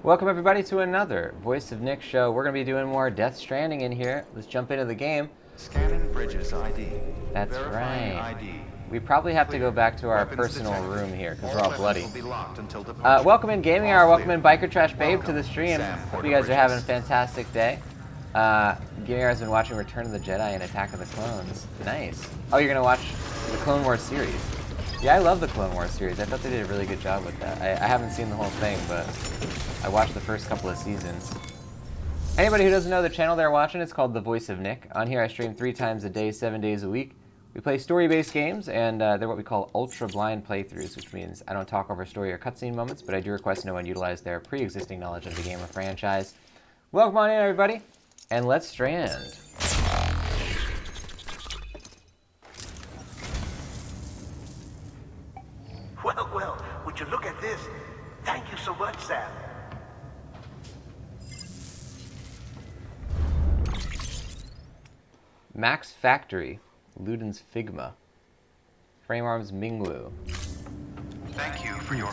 Welcome everybody to another Voice of Nick show. We're going to be doing more Death Stranding in here. Let's jump into the game. Scanning Bridges ID. That's Verifying right. ID. We probably have to go back to our Weapons personal detected. room here because All we're all weapons bloody. will be locked until departure. Welcome in Gaming Hour. Welcome in Biker Trash Babe to Welcome, the stream. Sam Hope you guys are having a Porter-Bridges. fantastic day. Gaming Hour has been watching Return of the Jedi and Attack of the Clones. Nice. Oh, you're going to watch the Clone Wars series. Yeah, I love the Clone Wars series. I thought they did a really good job with that. I haven't seen the whole thing, but I watched the first couple of seasons. Anybody who doesn't know the channel they're watching, it's called The Voice of Nick. On here I stream 3 times a day, 7 days a week. We play story-based games, and they're what we call ultra-blind playthroughs, which means I don't talk over story or cutscene moments, but I do request no one utilize their pre-existing knowledge of the game or franchise. Welcome on in, everybody, and let's strand. Well, would you look at this? Thank you so much, Sam. Max Factory, Luden's Figma. Frame Arms Minglu. Thank you for your...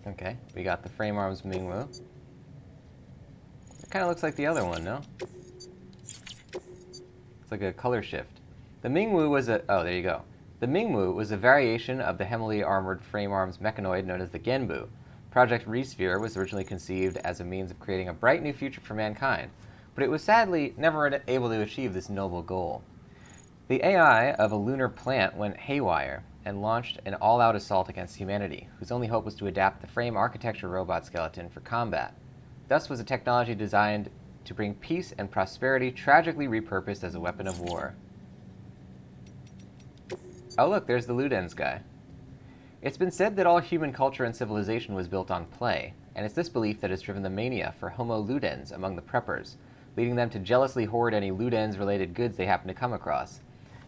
Okay, we got the Frame Arms Minglu. It kind of looks like the other one, no? It's like a color shift. The Mingwu was a... Oh, there you go. The Mingwu was a variation of the heavily armored frame arms mechanoid known as the Genbu. Project Resphere was originally conceived as a means of creating a bright new future for mankind, but it was sadly never able to achieve this noble goal. The AI of a lunar plant went haywire and launched an all-out assault against humanity, whose only hope was to adapt the frame architecture robot skeleton for combat. Thus was a technology designed to bring peace and prosperity tragically repurposed as a weapon of war. Oh look, there's the Ludens guy. It's been said that all human culture and civilization was built on play, and it's this belief that has driven the mania for Homo Ludens among the preppers, leading them to jealously hoard any Ludens-related goods they happen to come across.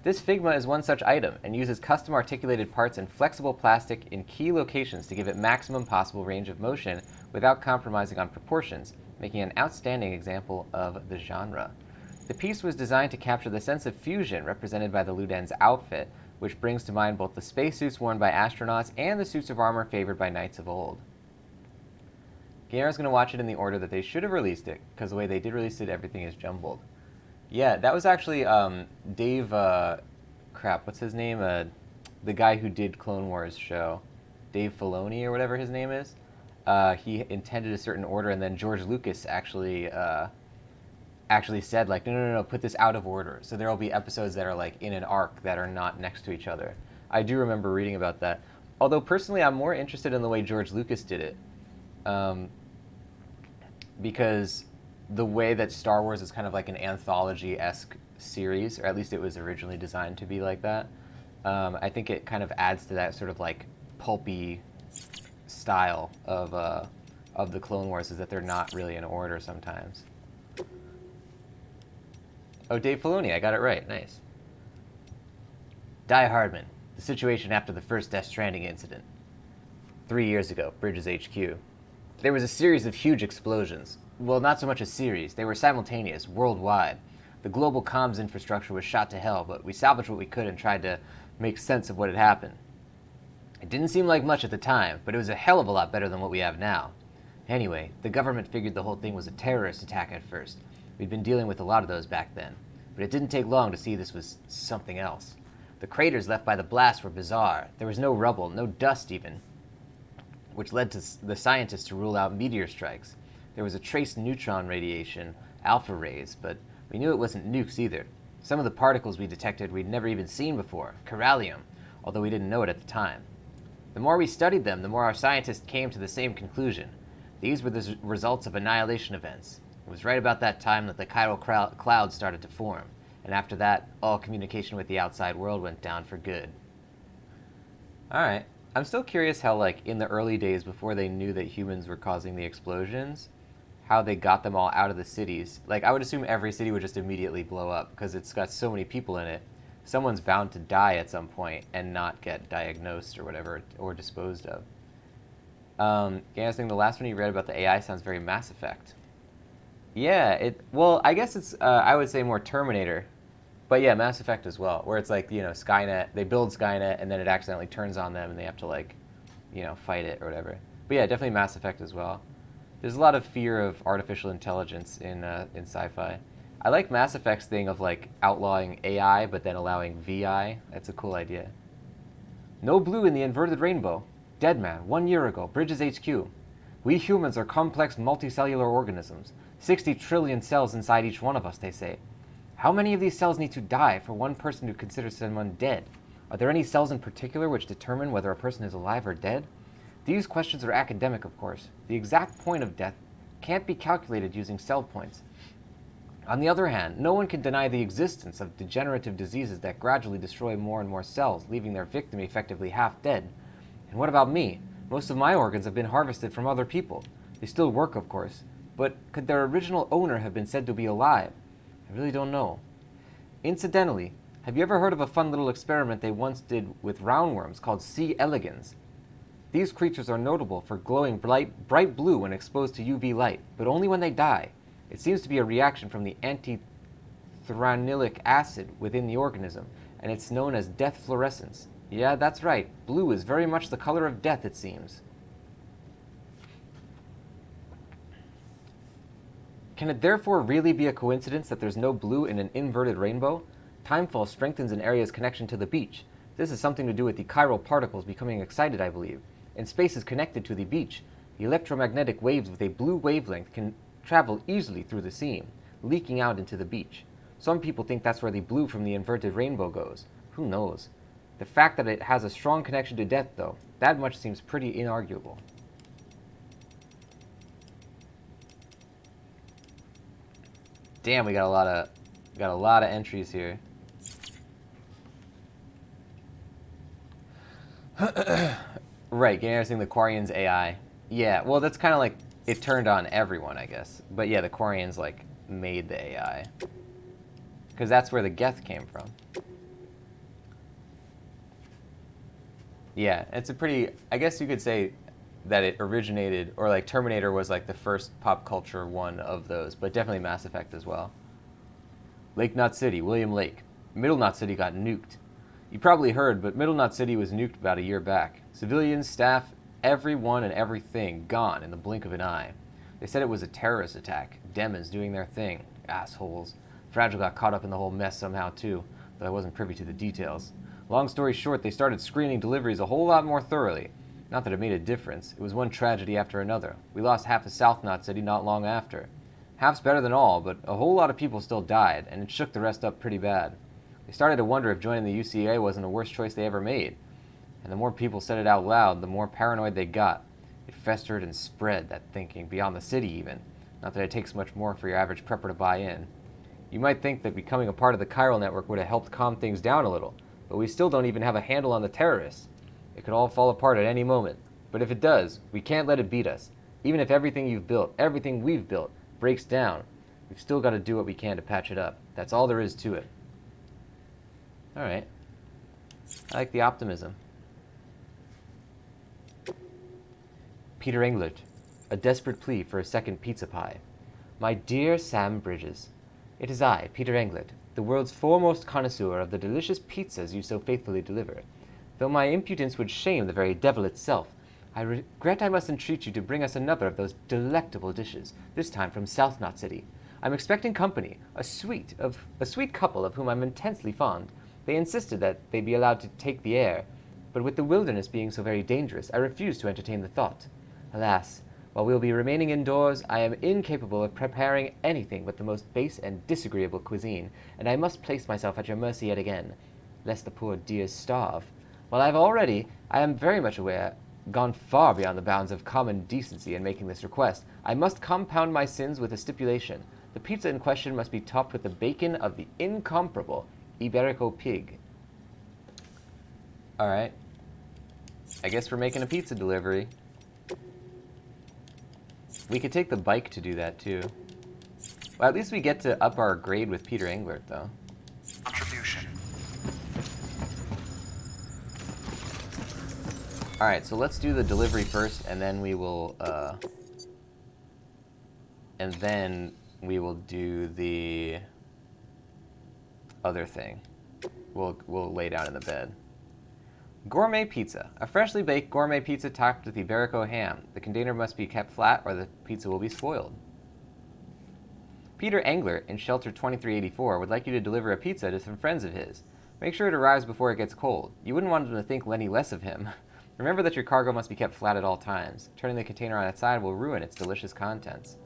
This Figma is one such item, and uses custom articulated parts and flexible plastic in key locations to give it maximum possible range of motion without compromising on proportions, making an outstanding example of the genre. The piece was designed to capture the sense of fusion represented by the Luden's outfit, which brings to mind both the spacesuits worn by astronauts and the suits of armor favored by knights of old. Gamer's going to watch it in the order that they should have released it, because the way they did release it, everything is jumbled. Yeah, that was actually Dave, what's his name? The guy who did Clone Wars show. Dave Filoni or whatever his name is. He intended a certain order, and then George Lucas actually said, like, no, put this out of order. So there will be episodes that are, like, in an arc that are not next to each other. I do remember reading about that. Although, personally, I'm more interested in the way George Lucas did it. Because the way that Star Wars is kind of like an anthology-esque series, or at least it was originally designed to be like that, I think it kind of adds to that sort of, like, pulpy style of the Clone Wars, is that they're not really in order sometimes. Oh, Dave Filoni, I got it right. Nice. Die Hardman, the situation after the first Death Stranding incident. 3 years ago, Bridges HQ. There was a series of huge explosions. Well, not so much a series. They were simultaneous, worldwide. The global comms infrastructure was shot to hell, but we salvaged what we could and tried to make sense of what had happened. It didn't seem like much at the time, but it was a hell of a lot better than what we have now. Anyway, the government figured the whole thing was a terrorist attack at first. We'd been dealing with a lot of those back then. But it didn't take long to see this was something else. The craters left by the blast were bizarre. There was no rubble, no dust even, which led to the scientists to rule out meteor strikes. There was a trace neutron radiation, alpha rays, but we knew it wasn't nukes either. Some of the particles we detected we'd never even seen before, corallium, although we didn't know it at the time. The more we studied them, the more our scientists came to the same conclusion. These were the results of annihilation events. It was right about that time that the chiral cloud started to form, and after that, all communication with the outside world went down for good. Alright. I'm still curious how, like, in the early days before they knew that humans were causing the explosions, how they got them all out of the cities. Like, I would assume every city would just immediately blow up, because it's got so many people in it. Someone's bound to die at some point and not get diagnosed or whatever, or disposed of. Yeah, I was thinking the last one you read about the AI sounds very Mass Effect. Yeah, well, I guess it's, I would say more Terminator. But yeah, Mass Effect as well, where it's like, Skynet, they build Skynet and then it accidentally turns on them and they have to like, fight it or whatever. But yeah, definitely Mass Effect as well. There's a lot of fear of artificial intelligence in sci-fi. I like Mass Effect's thing of like outlawing AI but then allowing VI. That's a cool idea. No blue in the inverted rainbow. Dead man, 1 year ago, Bridges HQ. We humans are complex multicellular organisms. 60 trillion cells inside each one of us, they say. How many of these cells need to die for one person to consider someone dead? Are there any cells in particular which determine whether a person is alive or dead? These questions are academic, of course. The exact point of death can't be calculated using cell points. On the other hand, no one can deny the existence of degenerative diseases that gradually destroy more and more cells, leaving their victim effectively half dead. And what about me? Most of my organs have been harvested from other people. They still work, of course. But could their original owner have been said to be alive? I really don't know. Incidentally, have you ever heard of a fun little experiment they once did with roundworms called C. elegans? These creatures are notable for glowing bright blue when exposed to UV light, but only when they die. It seems to be a reaction from the antithranilic acid within the organism, and it's known as death fluorescence. Yeah, that's right. Blue is very much the color of death, it seems. Can it therefore really be a coincidence that there's no blue in an inverted rainbow? Timefall strengthens an area's connection to the beach. This has something to do with the chiral particles becoming excited, I believe. And space is connected to the beach. The electromagnetic waves with a blue wavelength can travel easily through the seam, leaking out into the beach. Some people think that's where the blue from the inverted rainbow goes. Who knows? The fact that it has a strong connection to death, though, that much seems pretty inarguable. Damn, we got a lot of entries here. Right, getting everything the Quarians AI. Yeah, well, that's kind of like it turned on everyone, I guess. But yeah, the Quarians like made the AI because that's where the Geth came from. Yeah, it's a pretty. I guess you could say that it originated, or like Terminator was like the first pop culture one of those, but definitely Mass Effect as well. Lake Knot City, William Lake. Middle Knot City got nuked. You probably heard, but Middle Knot City was nuked about a year back. Civilians, staff, everyone and everything gone in the blink of an eye. They said it was a terrorist attack. Demons doing their thing. Assholes. Fragile got caught up in the whole mess somehow too, though I wasn't privy to the details. Long story short, they started screening deliveries a whole lot more thoroughly. Not that it made a difference. It was one tragedy after another. We lost half of South Knot City not long after. Half's better than all, but a whole lot of people still died, and it shook the rest up pretty bad. They started to wonder if joining the UCA wasn't the worst choice they ever made. And the more people said it out loud, the more paranoid they got. It festered and spread, that thinking, beyond the city even. Not that it takes much more for your average prepper to buy in. You might think that becoming a part of the chiral network would have helped calm things down a little, but we still don't even have a handle on the terrorists. It could all fall apart at any moment. But if it does, we can't let it beat us. Even if everything you've built, everything we've built, breaks down, we've still got to do what we can to patch it up. That's all there is to it. Alright. I like the optimism. Peter Englert. A desperate plea for a second pizza pie. My dear Sam Bridges, it is I, Peter Englert, the world's foremost connoisseur of the delicious pizzas you so faithfully deliver. Though my impudence would shame the very devil itself, I regret I must entreat you to bring us another of those delectable dishes, this time from South Knot City. I'm expecting company, a sweet couple of whom I'm intensely fond. They insisted that they be allowed to take the air, but with the wilderness being so very dangerous, I refuse to entertain the thought. Alas, while we will be remaining indoors, I am incapable of preparing anything but the most base and disagreeable cuisine, and I must place myself at your mercy yet again, lest the poor dears starve. While I have already, I am very much aware, gone far beyond the bounds of common decency in making this request, I must compound my sins with a stipulation. The pizza in question must be topped with the bacon of the incomparable Iberico pig. Alright. I guess we're making a pizza delivery. We could take the bike to do that, too. Well, at least we get to up our grade with Peter Englert, though. Contribution. Alright, so let's do the delivery first, and then we will, do the... other thing we'll lay down in the bed. Gourmet pizza. A freshly baked gourmet pizza topped with Iberico ham. The container must be kept flat or the pizza will be spoiled. Peter Engler in Shelter 2384 would like you to deliver a pizza to some friends of his. Make sure it arrives before it gets cold. You wouldn't want them to think any less of him. Remember that your cargo must be kept flat at all times. Turning the container on its side will ruin its delicious contents.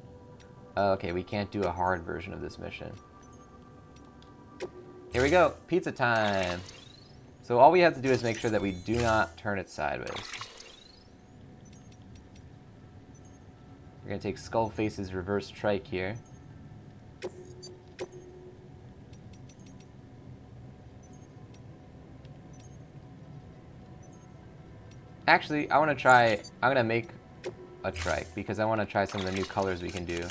Okay, we can't do a hard version of this mission. Here we go, pizza time! So all we have to do is make sure that we do not turn it sideways. We're going to take Skullface's reverse trike here. Actually, I'm going to make a trike because I want to try some of the new colors we can do.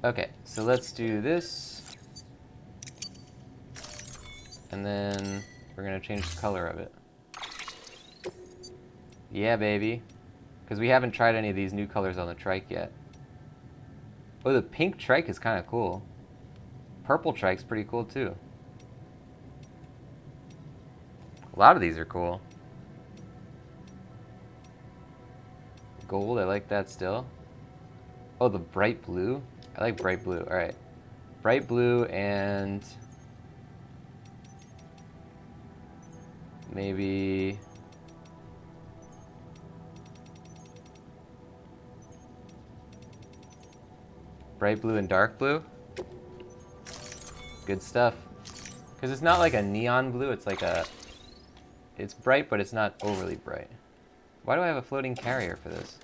Okay, so let's do this. And then we're going to change the color of it. Yeah, baby. Because we haven't tried any of these new colors on the trike yet. Oh, the pink trike is kind of cool. Purple trike's pretty cool too. A lot of these are cool. Gold, I like that still. Oh, the bright blue? I like bright blue. Alright. Bright blue and... maybe... bright blue and dark blue. Good stuff. Because it's not like a neon blue, it's like a... it's bright, but it's not overly bright. Why do I have a floating carrier for this?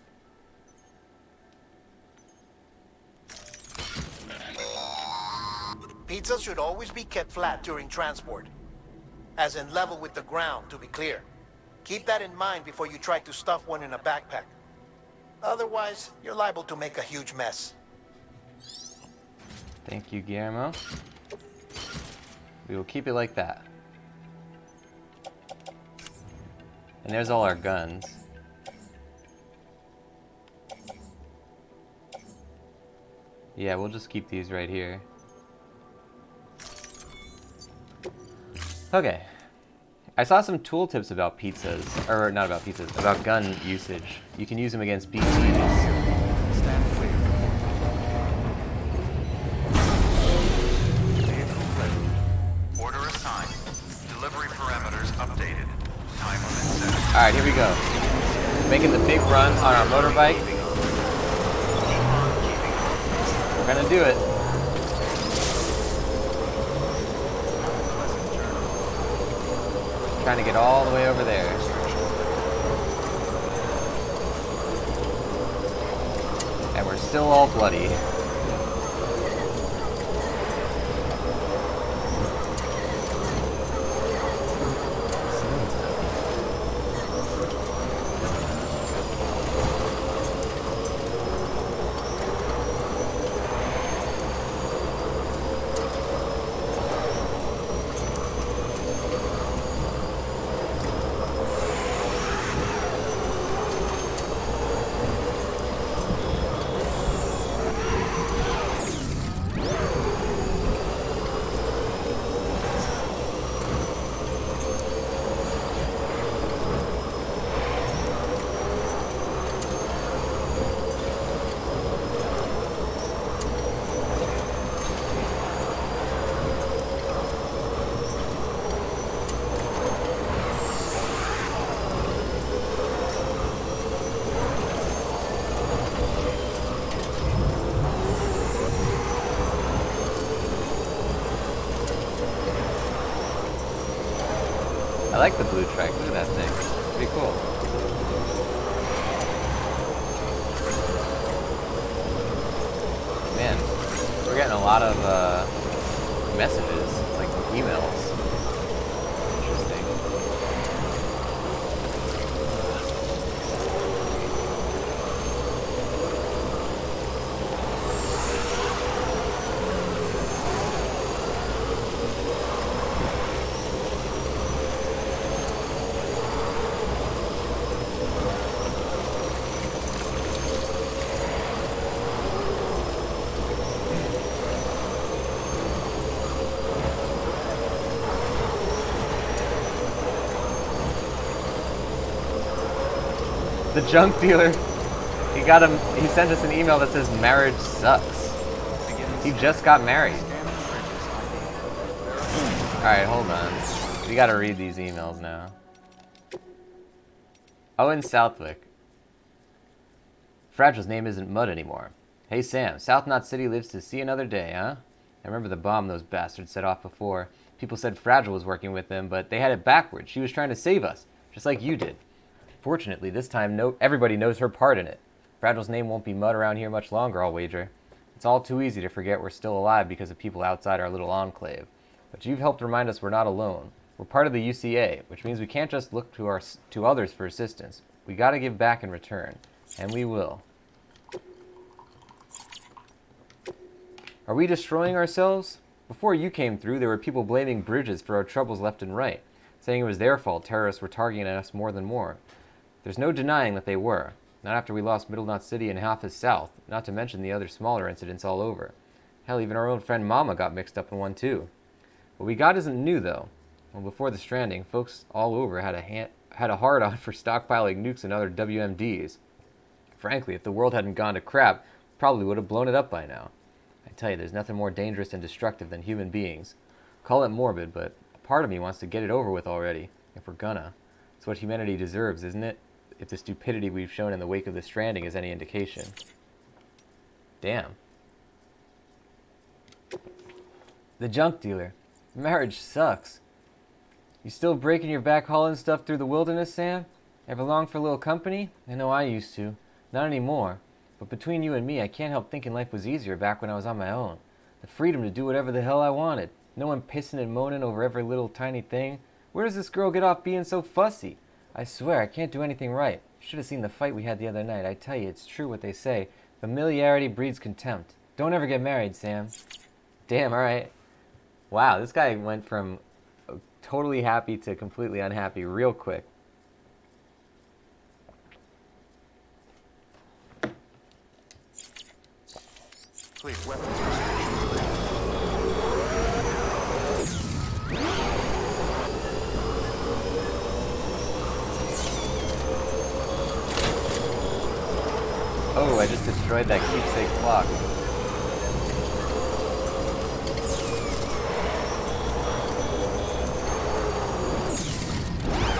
Pizzas should always be kept flat during transport. As in level with the ground, to be clear. Keep that in mind before you try to stuff one in a backpack. Otherwise, you're liable to make a huge mess. Thank you, Guillermo. We will keep it like that. And there's all our guns. Yeah, we'll just keep these right here. Okay. I saw some tooltips about pizzas, or not about pizzas, about gun usage. You can use them against BCs. Stand clear. Vehicle ready. Order assigned. Delivery parameters updated. Time limit set. Alright, here we go. Making the big run on our motorbike. We're gonna do it. Trying to get all the way over there. And we're still all bloody. I like the blue trike. Look at that thing. It's pretty cool. Man, we're getting a lot of messages, like emails. Interesting. The junk dealer. He got him. He sent us an email that says marriage sucks. He just got married. All right, hold on. We gotta read these emails now. Owen Southwick. Fragile's name isn't Mud anymore. Hey Sam, South Knot City lives to see another day, huh? I remember the bomb those bastards set off before. People said Fragile was working with them, but they had it backwards. She was trying to save us, just like you did. Fortunately, this time everybody knows her part in it. Fragile's name won't be Mud around here much longer, I'll wager. It's all too easy to forget we're still alive because of people outside our little enclave. But you've helped remind us we're not alone. We're part of the UCA, which means we can't just look to others for assistance. We gotta give back in return. And we will. Are we destroying ourselves? Before you came through, there were people blaming Bridges for our troubles left and right, saying it was their fault terrorists were targeting us more than more. There's no denying that they were. Not after we lost Middle Knot City and half his south, not to mention the other smaller incidents all over. Hell, even our own friend Mama got mixed up in one too. What we got isn't new though. Well, before the Stranding, folks all over had a hard-on for stockpiling nukes and other WMDs. Frankly, if the world hadn't gone to crap, probably would have blown it up by now. I tell you, there's nothing more dangerous and destructive than human beings. Call it morbid, but a part of me wants to get it over with already, if we're gonna. It's what humanity deserves, isn't it? If the stupidity we've shown in the wake of the Stranding is any indication. Damn. The junk dealer. Marriage sucks. You still breaking your back hauling stuff through the wilderness, Sam? Ever long for a little company? I know I used to. Not anymore. But between you and me, I can't help thinking life was easier back when I was on my own. The freedom to do whatever the hell I wanted. No one pissing and moaning over every little tiny thing. Where does this girl get off being so fussy? I swear, I can't do anything right. Should have seen the fight we had the other night. I tell you, it's true what they say. Familiarity breeds contempt. Don't ever get married, Sam. Damn, alright. Wow, this guy went from totally happy to completely unhappy real quick. Please, weapons restrictions. Oh, I just destroyed that keepsake clock.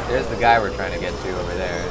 There's the guy we're trying to get to over there.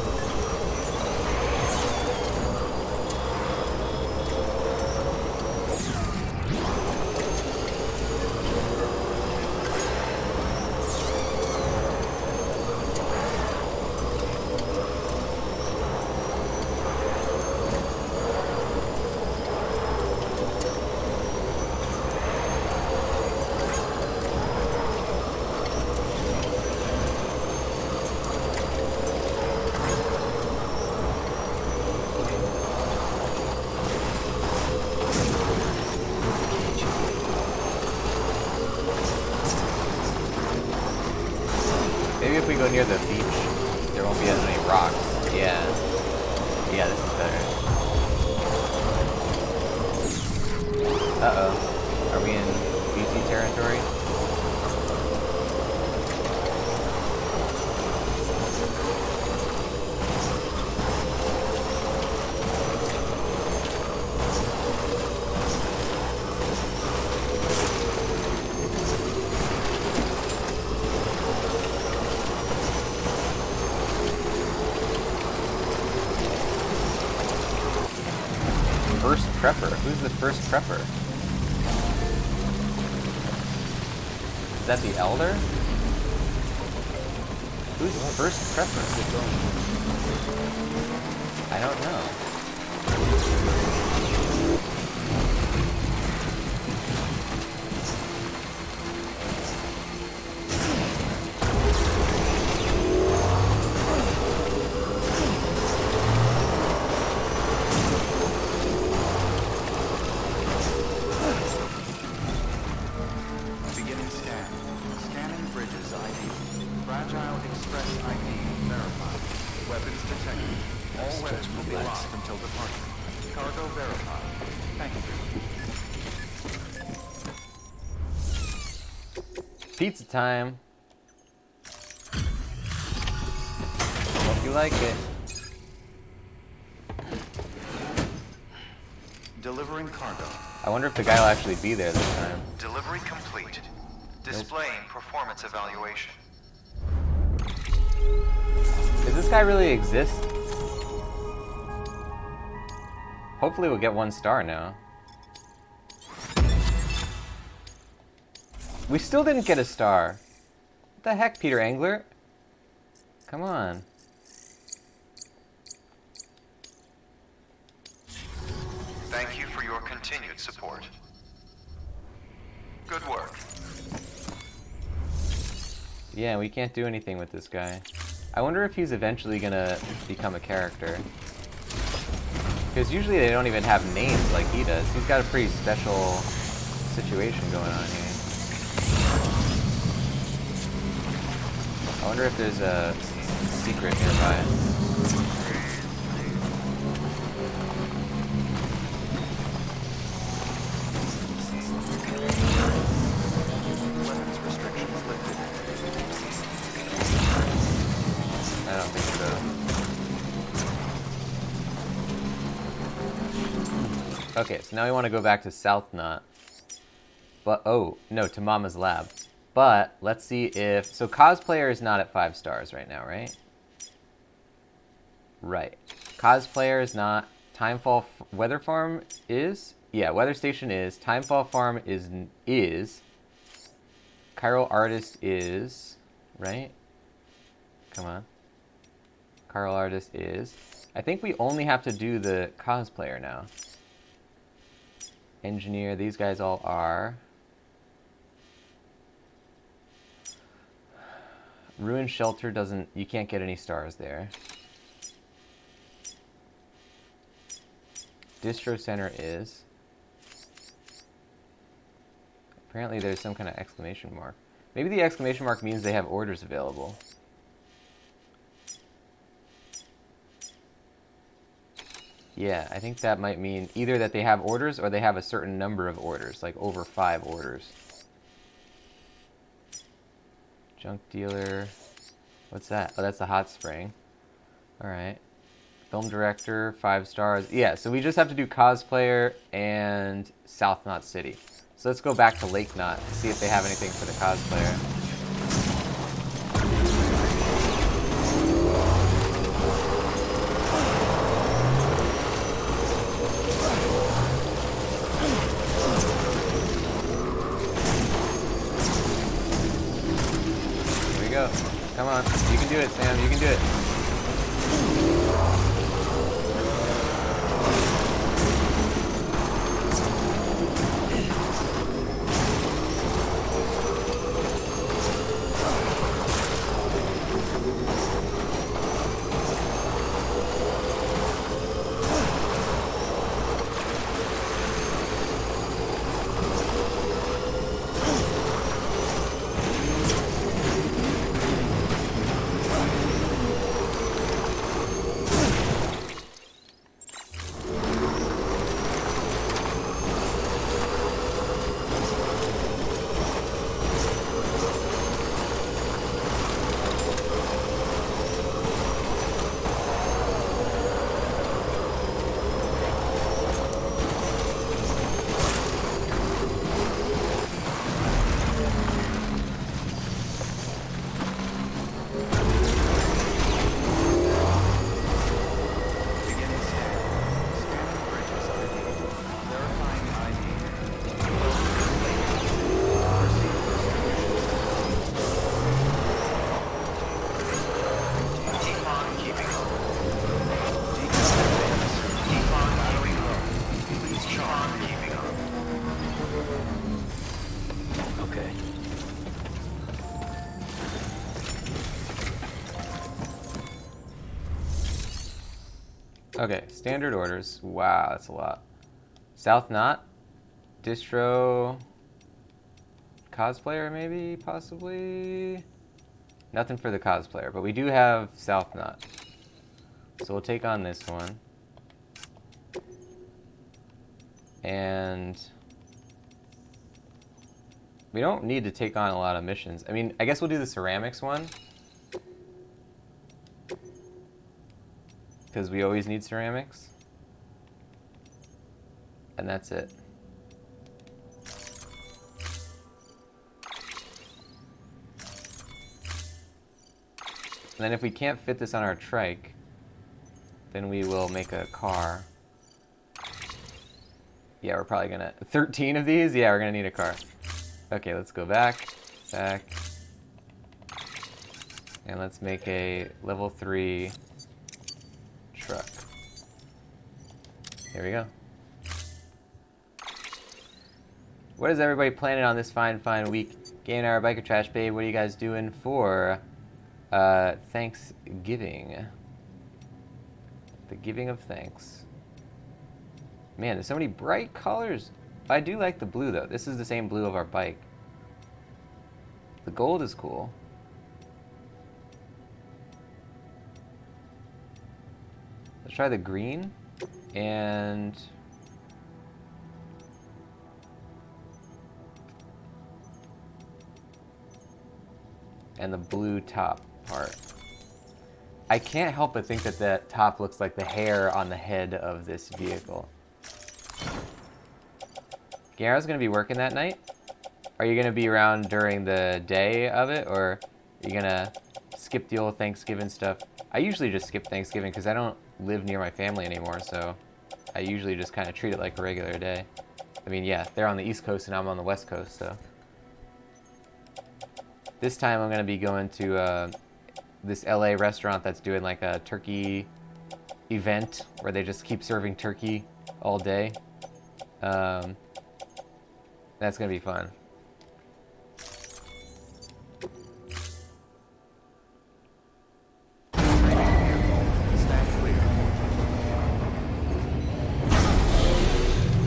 Maybe if we go near the beach, there won't be as many rocks. Yeah. Yeah, this is better. Uh-oh. Are we in BC territory? First prepper? Who's the first prepper? Is that the elder? Who's the first prepper? I don't know. Beginning scan. Scanning Bridges ID. Fragile Express ID verified. Weapons detected. All weapons will be locked until departure. Cargo verified. Thank you. Pizza time. Hope you like it. Delivering cargo. I wonder if the guy will actually be there this time. Delivery complete. Displaying performance evaluation. Does this guy really exist? Hopefully we'll get 1 star now. We still didn't get a star. What the heck, Peter Angler? Come on. Thank you for your continued support. Good work. Yeah, we can't do anything with this guy. I wonder if he's eventually gonna become a character. Because usually they don't even have names like he does. He's got a pretty special situation going on here. I wonder if there's a secret nearby. Weapons restrictions lifted. I don't think so. Okay, so now we want to go back to South Knot. But, oh, no, to Mama's lab. But, let's see if... So, Cosplayer is not at 5 stars right now, right? Right. Cosplayer is not. Timefall... Weather Farm is? Yeah, Weather Station is. Timefall Farm is. Chiral Artist is. Right? Come on. Chiral Artist is. I think we only have to do the Cosplayer now. Engineer, these guys all are. Ruin Shelter doesn't... You can't get any stars there. Distro Center is. Apparently there's some kind of exclamation mark. Maybe the exclamation mark means they have orders available. Yeah, I think that might mean either that they have orders or they have a certain number of orders, like over 5 orders. Junk dealer. What's that? Oh, that's the hot spring. Alright. Film director, 5 stars. Yeah, so we just have to do Cosplayer and South Knot City. So let's go back to Lake Knot and see if they have anything for the Cosplayer. Come on, you can do it, Sam, you can do it. Okay, standard orders. Wow, that's a lot. South Knot, distro, cosplayer maybe, possibly? Nothing for the cosplayer, but we do have South Knot. So we'll take on this one. And we don't need to take on a lot of missions. I mean, I guess we'll do the ceramics one. Because we always need ceramics. and that's it. And then if we can't fit this on our trike, then we will make a car. Yeah, we're probably gonna... 13 of these? Yeah, we're gonna need a car. Okay, let's go back. Back. And let's make a level 3 truck. Here we go. What is everybody planning on this fine week? Game Hour, Biker Trash Babe, what are you guys doing for Thanksgiving? The giving of thanks. Man, there's so many bright colors. I do like the blue, though. This is the same blue of our bike. The gold is cool. Let's try the green. And... and the blue top part. I can't help but think that the top looks like the hair on the head of this vehicle. Garrett's gonna be working that night? Are you gonna be around during the day of it, or are you gonna skip the old Thanksgiving stuff? I usually just skip Thanksgiving because I don't live near my family anymore, so I usually just kind of treat it like a regular day. I mean, yeah, they're on the East Coast and I'm on the West Coast, so. This time I'm gonna be going to this LA restaurant that's doing like a turkey event where they just keep serving turkey all day. That's gonna be fun. Stand clear.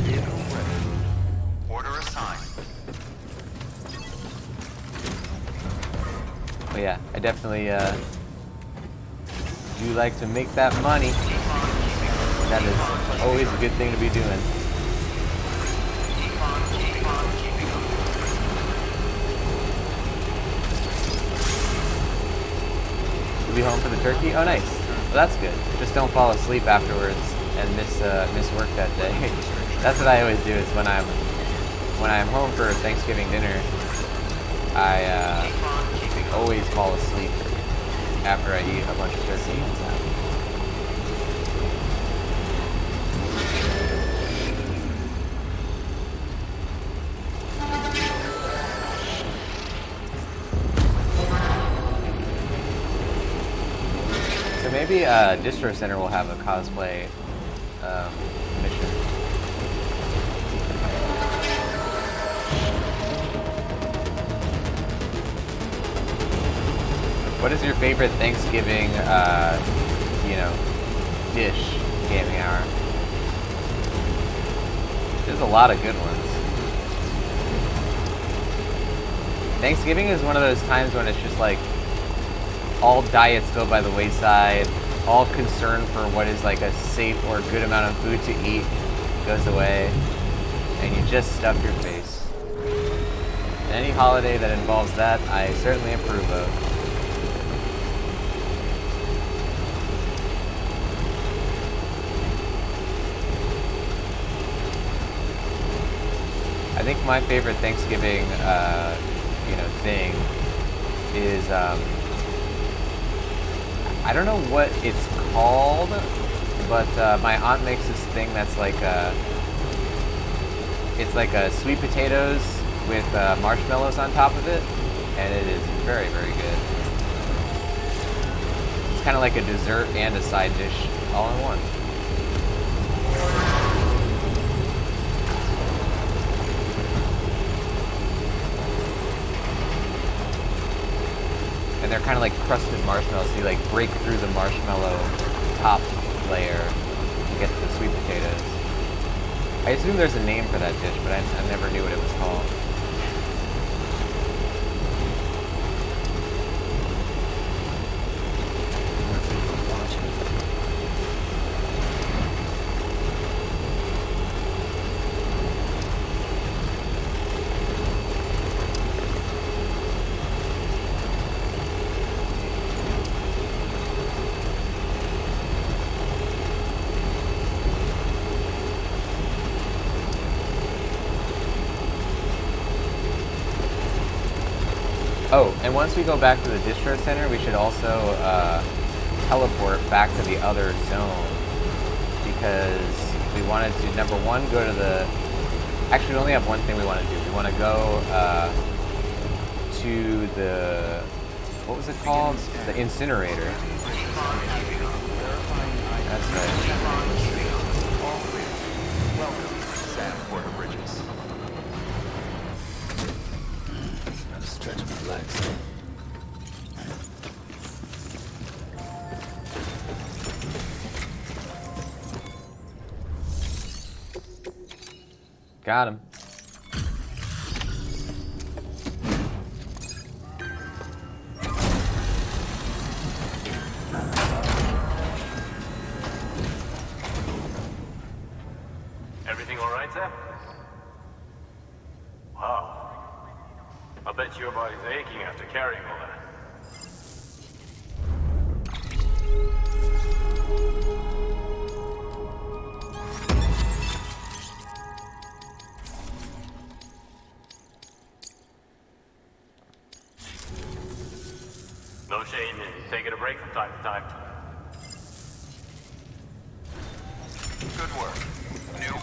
Vehicle ready. Order assigned. But yeah, I definitely do like to make that money. That is always a good thing to be doing. You'll be home for the turkey? Oh, nice. Well, that's good. Just don't fall asleep afterwards and miss work that day. That's what I always do. Is when I'm home for Thanksgiving dinner, I always fall asleep after I eat a bunch of turkey. So maybe Distro Center will have a cosplay mission. What is your favorite Thanksgiving, dish, Gaming Hour? There's a lot of good ones. Thanksgiving is one of those times when it's just like all diets go by the wayside, all concern for what is like a safe or good amount of food to eat goes away, and you just stuff your face. And any holiday that involves that, I certainly approve of. I think my favorite Thanksgiving, thing is, I don't know what it's called, but my aunt makes this thing that's like it's like sweet potatoes with marshmallows on top of it, and it is very, very good. It's kind of like a dessert and a side dish all in one. And they're kind of like crusted marshmallows, so you like break through the marshmallow top layer to get to the sweet potatoes. I assume there's a name for that dish, but I never knew what it was called. Oh, and once we go back to the distro center, we should also teleport back to the other zone, because we wanted to, number one, go to the... Actually, we only have one thing we want to do. We want to go to the... What was it called? The incinerator. That's right. Welcome, Sam Porter Bridges. Gotta stretch my legs. Got him. Everything all right, Sam? Wow. I bet your body's aching after carrying all that. No shame in taking a break from time to time. Good work. New.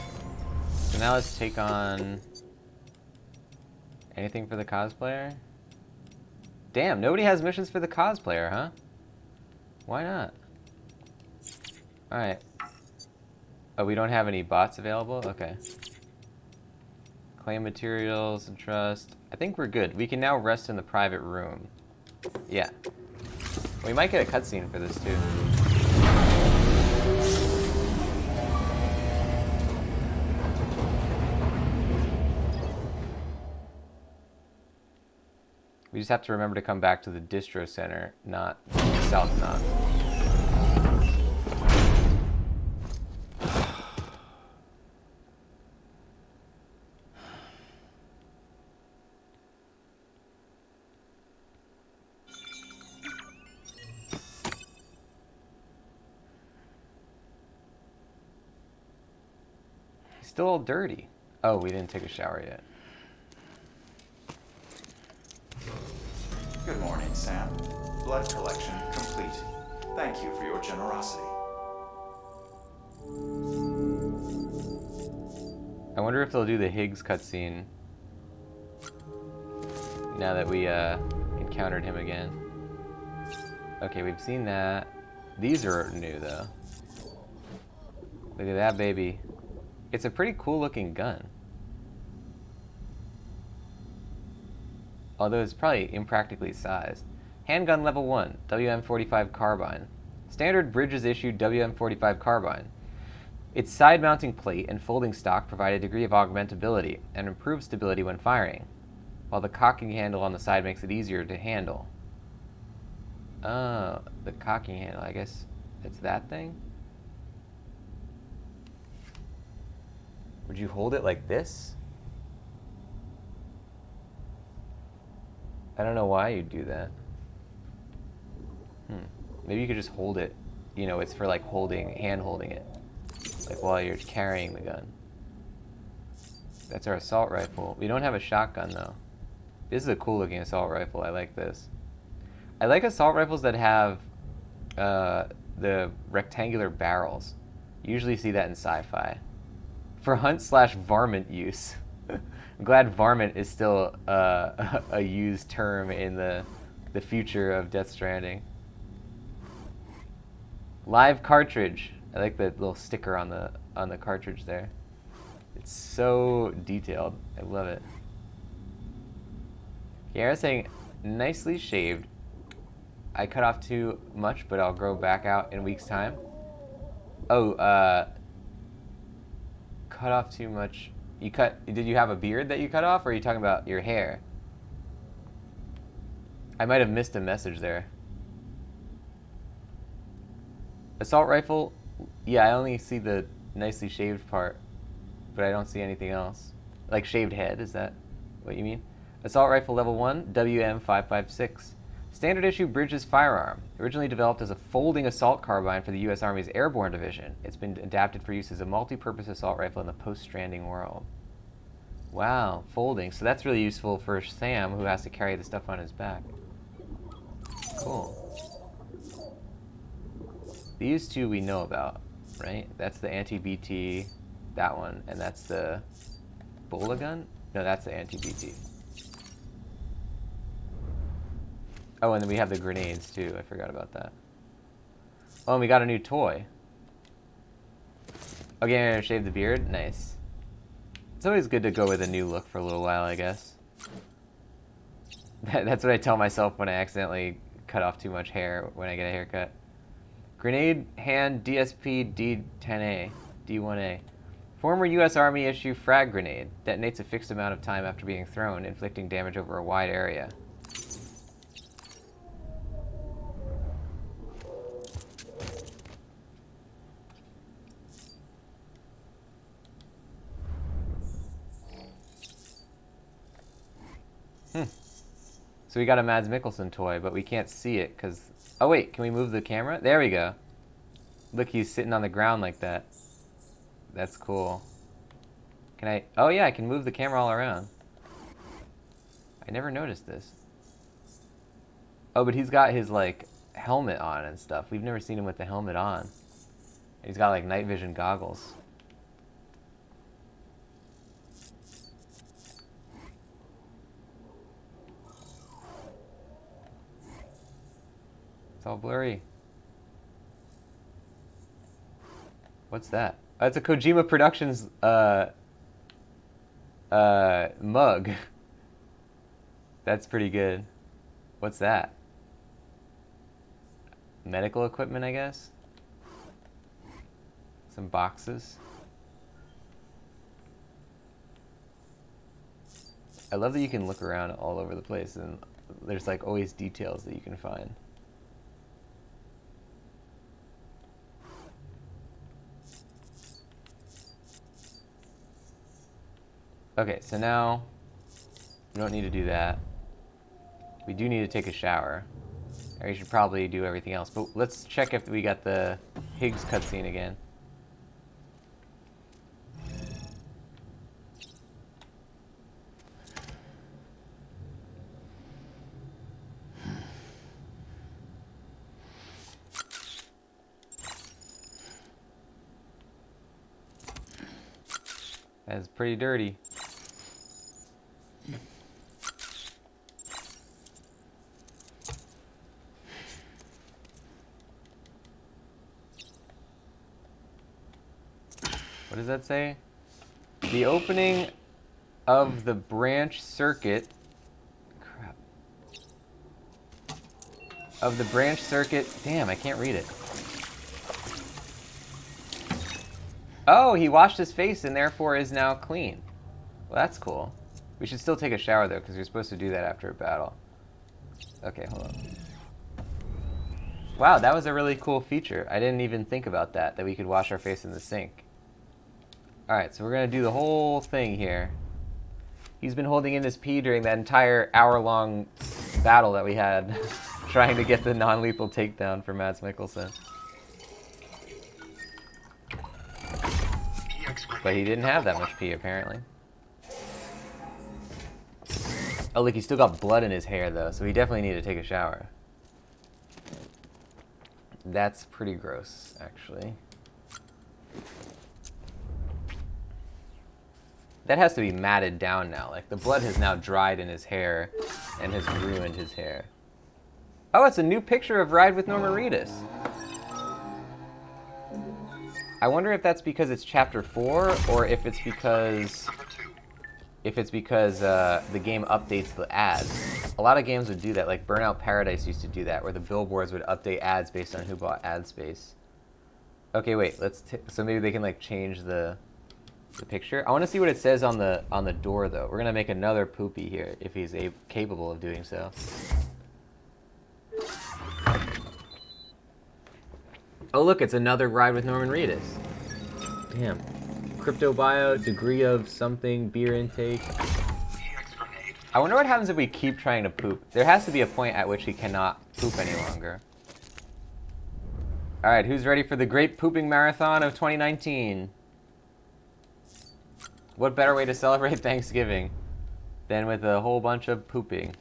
So now let's take on... Anything for the cosplayer? Damn, nobody has missions for the cosplayer, huh? Why not? Alright. Oh, we don't have any bots available? Okay. Claim materials and trust. I think we're good. We can now rest in the private room. Yeah. We might get a cutscene for this, too. We just have to remember to come back to the distro center, not South Knot. He's still all dirty. Oh, we didn't take a shower yet. Good morning, Sam. Blood collection complete. Thank you for your generosity. I wonder if they'll do the Higgs cutscene now that we encountered him again. Okay, we've seen that. These are new, though. Look at that, baby. It's a pretty cool looking gun. Although it's probably impractically sized. Handgun level 1, WM-45 carbine. Standard Bridges issued WM-45 carbine. Its side mounting plate and folding stock provide a degree of augmentability and improve stability when firing, while the cocking handle on the side makes it easier to handle. Oh, the cocking handle, I guess it's that thing? Would you hold it like this? I don't know why you'd do that. Maybe you could just hold it. You know, it's for like hand holding it. Like while you're carrying the gun. That's our assault rifle. We don't have a shotgun though. This is a cool looking assault rifle. I like this. I like assault rifles that have the rectangular barrels. You usually see that in sci-fi. For hunt/varmint use. I'm glad varmint is still a used term in the future of Death Stranding. Live cartridge. I like the little sticker on the cartridge there. It's so detailed. I love it. Kiara's saying, nicely shaved. I cut off too much, but I'll grow back out in a week's time. Oh, cut off too much. Did you have a beard that you cut off, or are you talking about your hair? I might have missed a message there. Assault rifle, yeah, I only see the nicely shaved part, but I don't see anything else. Like shaved head, is that what you mean? Assault rifle level 1, WM-556. Standard issue Bridges firearm. Originally developed as a folding assault carbine for the U.S. Army's Airborne Division, it's been adapted for use as a multi-purpose assault rifle in the post-Stranding world. Wow, folding. So that's really useful for Sam, who has to carry the stuff on his back. Cool. These two we know about, right? That's the anti-BT, that one, and that's the Bola gun? No, that's the anti-BT. Oh, and then we have the grenades too. I forgot about that. Oh, and we got a new toy. Okay, I shave the beard. Nice. It's always good to go with a new look for a little while, I guess. That's what I tell myself when I accidentally cut off too much hair when I get a haircut. Grenade hand DSP D10A, D1A. Former U.S. Army issue frag grenade. Detonates a fixed amount of time after being thrown, inflicting damage over a wide area. So we got a Mads Mikkelsen toy, but we can't see it because... Oh wait, can we move the camera? There we go. Look, he's sitting on the ground like that. That's cool. Can I... Oh yeah, I can move the camera all around. I never noticed this. Oh, but he's got his, like, helmet on and stuff. We've never seen him with the helmet on. He's got, like, night vision goggles. It's all blurry. What's that? Oh, it's a Kojima Productions mug. That's pretty good. What's that? Medical equipment, I guess? Some boxes. I love that you can look around all over the place and there's like always details that you can find. Okay, so now we don't need to do that. We do need to take a shower. Or you should probably do everything else. But let's check if we got the Higgs cutscene again. That's pretty dirty. What does that say? The opening of the branch circuit. Crap. Of the branch circuit. Damn, I can't read it. Oh, he washed his face and therefore is now clean. Well, that's cool. We should still take a shower though, because you're supposed to do that after a battle. Okay, hold on. Wow, that was a really cool feature. I didn't even think about that we could wash our face in the sink. Alright, so we're going to do the whole thing here. He's been holding in his pee during that entire hour-long battle that we had trying to get the non-lethal takedown for Mads Mikkelsen. But he didn't have that much pee, apparently. Oh, look, he's still got blood in his hair, though, so he definitely needed to take a shower. That's pretty gross, actually. That has to be matted down now. Like, the blood has now dried in his hair and has ruined his hair. Oh, it's a new picture of Ride with Norman Reedus. I wonder if that's because it's Chapter 4, or if it's because... the game updates the ads. A lot of games would do that, like Burnout Paradise used to do that, where the billboards would update ads based on who bought ad space. Okay, wait, so maybe they can like change the picture. I want to see what it says on the door though. We're gonna make another poopy here if he's capable of doing so. Oh look, it's another Ride with Norman Reedus. Damn. Cryptobio, degree of something, beer intake. I wonder what happens if we keep trying to poop. There has to be a point at which he cannot poop any longer. Alright, who's ready for the great pooping marathon of 2019? What better way to celebrate Thanksgiving than with a whole bunch of pooping?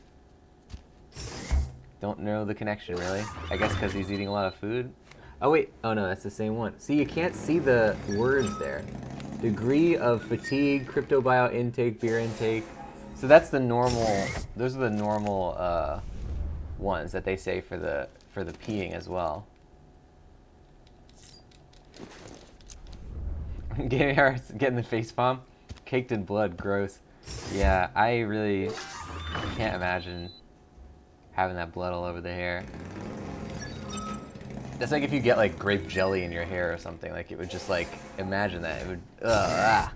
Don't know the connection, really. I guess because he's eating a lot of food. Oh, wait. Oh, no, that's the same one. See, you can't see the words there. Degree of fatigue, cryptobio intake, beer intake. So that's the normal, those are the normal ones that they say for the peeing as well. Getting the face palm. Caked in blood, gross. Yeah, I really can't imagine having that blood all over the hair. That's like if you get like grape jelly in your hair or something. Like it would just like, imagine that. It would, it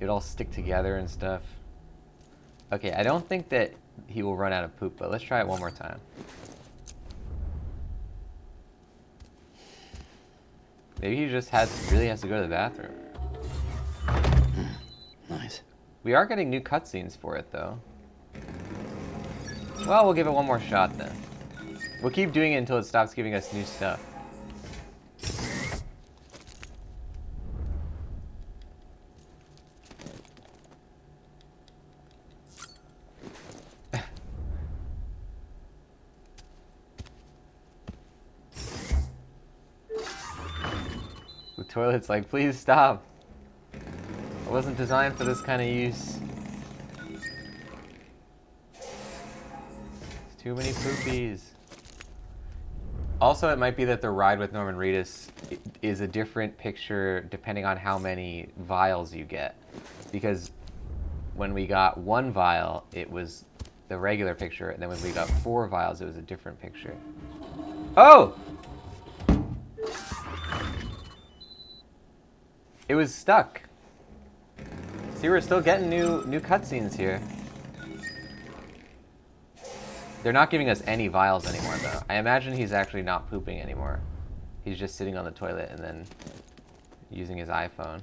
would all stick together and stuff. Okay, I don't think that he will run out of poop, but let's try it one more time. Maybe he just really has to go to the bathroom. Nice. We are getting new cutscenes for it, though. Well, we'll give it one more shot, then. We'll keep doing it until it stops giving us new stuff. The toilet's like, please stop. I wasn't designed for this kind of use. It's too many poopies. Also, it might be that the ride with Norman Reedus is a different picture depending on how many vials you get. Because when we got 1 vial, it was the regular picture, and then when we got 4 vials, it was a different picture. Oh! It was stuck. See, we're still getting new cutscenes here. They're not giving us any vials anymore, though. I imagine he's actually not pooping anymore. He's just sitting on the toilet and then using his iPhone.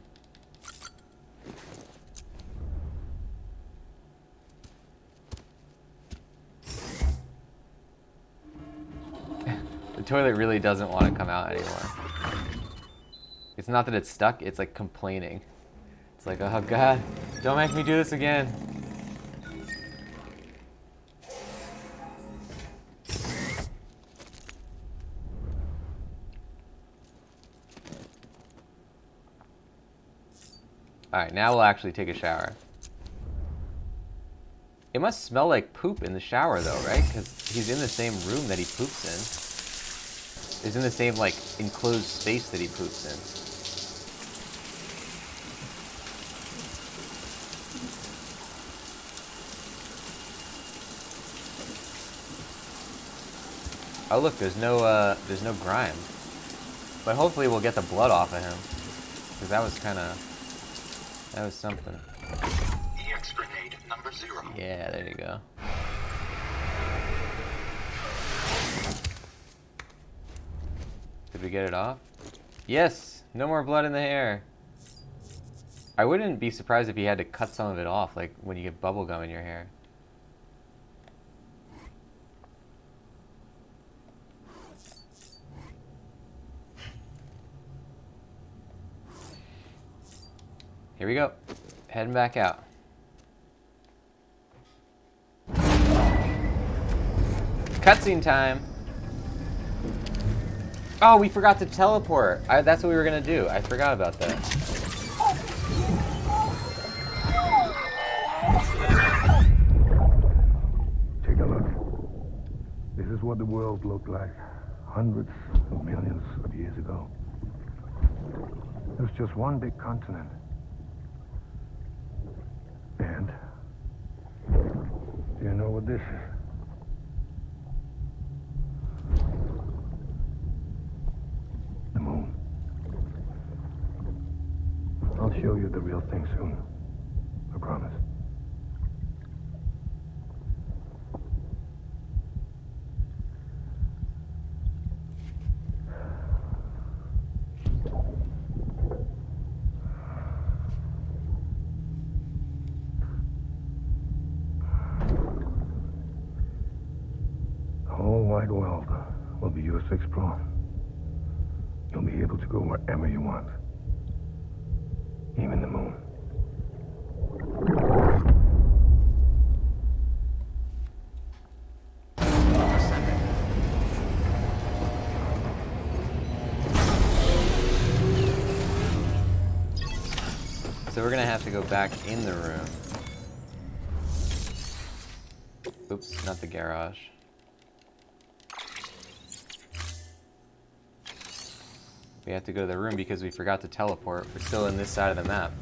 The toilet really doesn't want to come out anymore. It's not that it's stuck, it's like complaining. It's like, oh god, don't make me do this again. Alright, now we'll actually take a shower. It must smell like poop in the shower though, right? Because he's in the same room that he poops in. He's in the same, like, enclosed space that he poops in. Oh look, there's no grime. But hopefully we'll get the blood off of him. Because that was something. EX grenade number 0. Yeah, there you go. Did we get it off? Yes! No more blood in the hair. I wouldn't be surprised if he had to cut some of it off, like when you get bubble gum in your hair. Here we go. Heading back out. Cutscene time. Oh, we forgot to teleport. That's what we were gonna do. I forgot about that. Take a look. This is what the world looked like hundreds of millions of years ago. It was just one big continent. And do you know what this is? The moon. I'll show you the real thing soon. I promise. The whole wide world will be yours to explore. You'll be able to go wherever you want. Even the moon. So we're gonna have to go back in the room. Oops, not the garage. We have to go to the room because we forgot to teleport. We're still in this side of the map.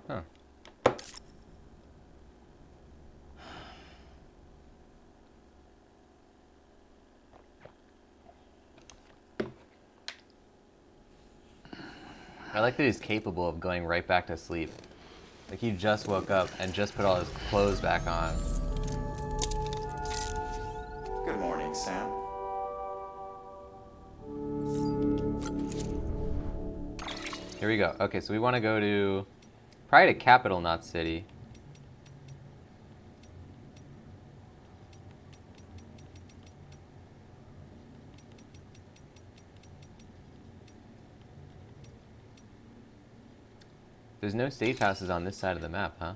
Huh. I like that he's capable of going right back to sleep. Like he just woke up and just put all his clothes back on. Good morning, Sam. Here we go. Okay, so we want to go to probably to Capital, not City. There's no safe houses on this side of the map, huh?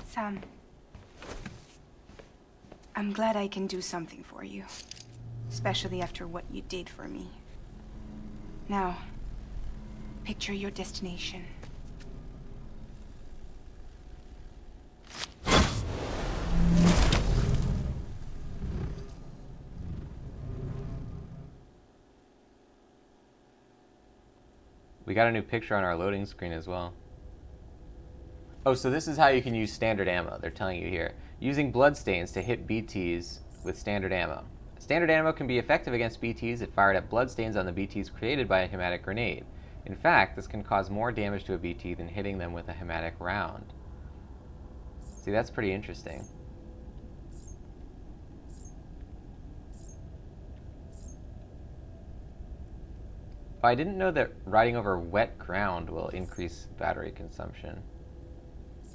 Sam, I'm glad I can do something for you. Especially after what you did for me. Now, picture your destination. We got a new picture on our loading screen as well. Oh, so this is how you can use standard ammo, they're telling you here. Using bloodstains to hit BTs with standard ammo. Standard ammo can be effective against BTs if fired at bloodstains on the BTs created by a hematic grenade. In fact, this can cause more damage to a BT than hitting them with a hematic round. See, that's pretty interesting. I didn't know that riding over wet ground will increase battery consumption.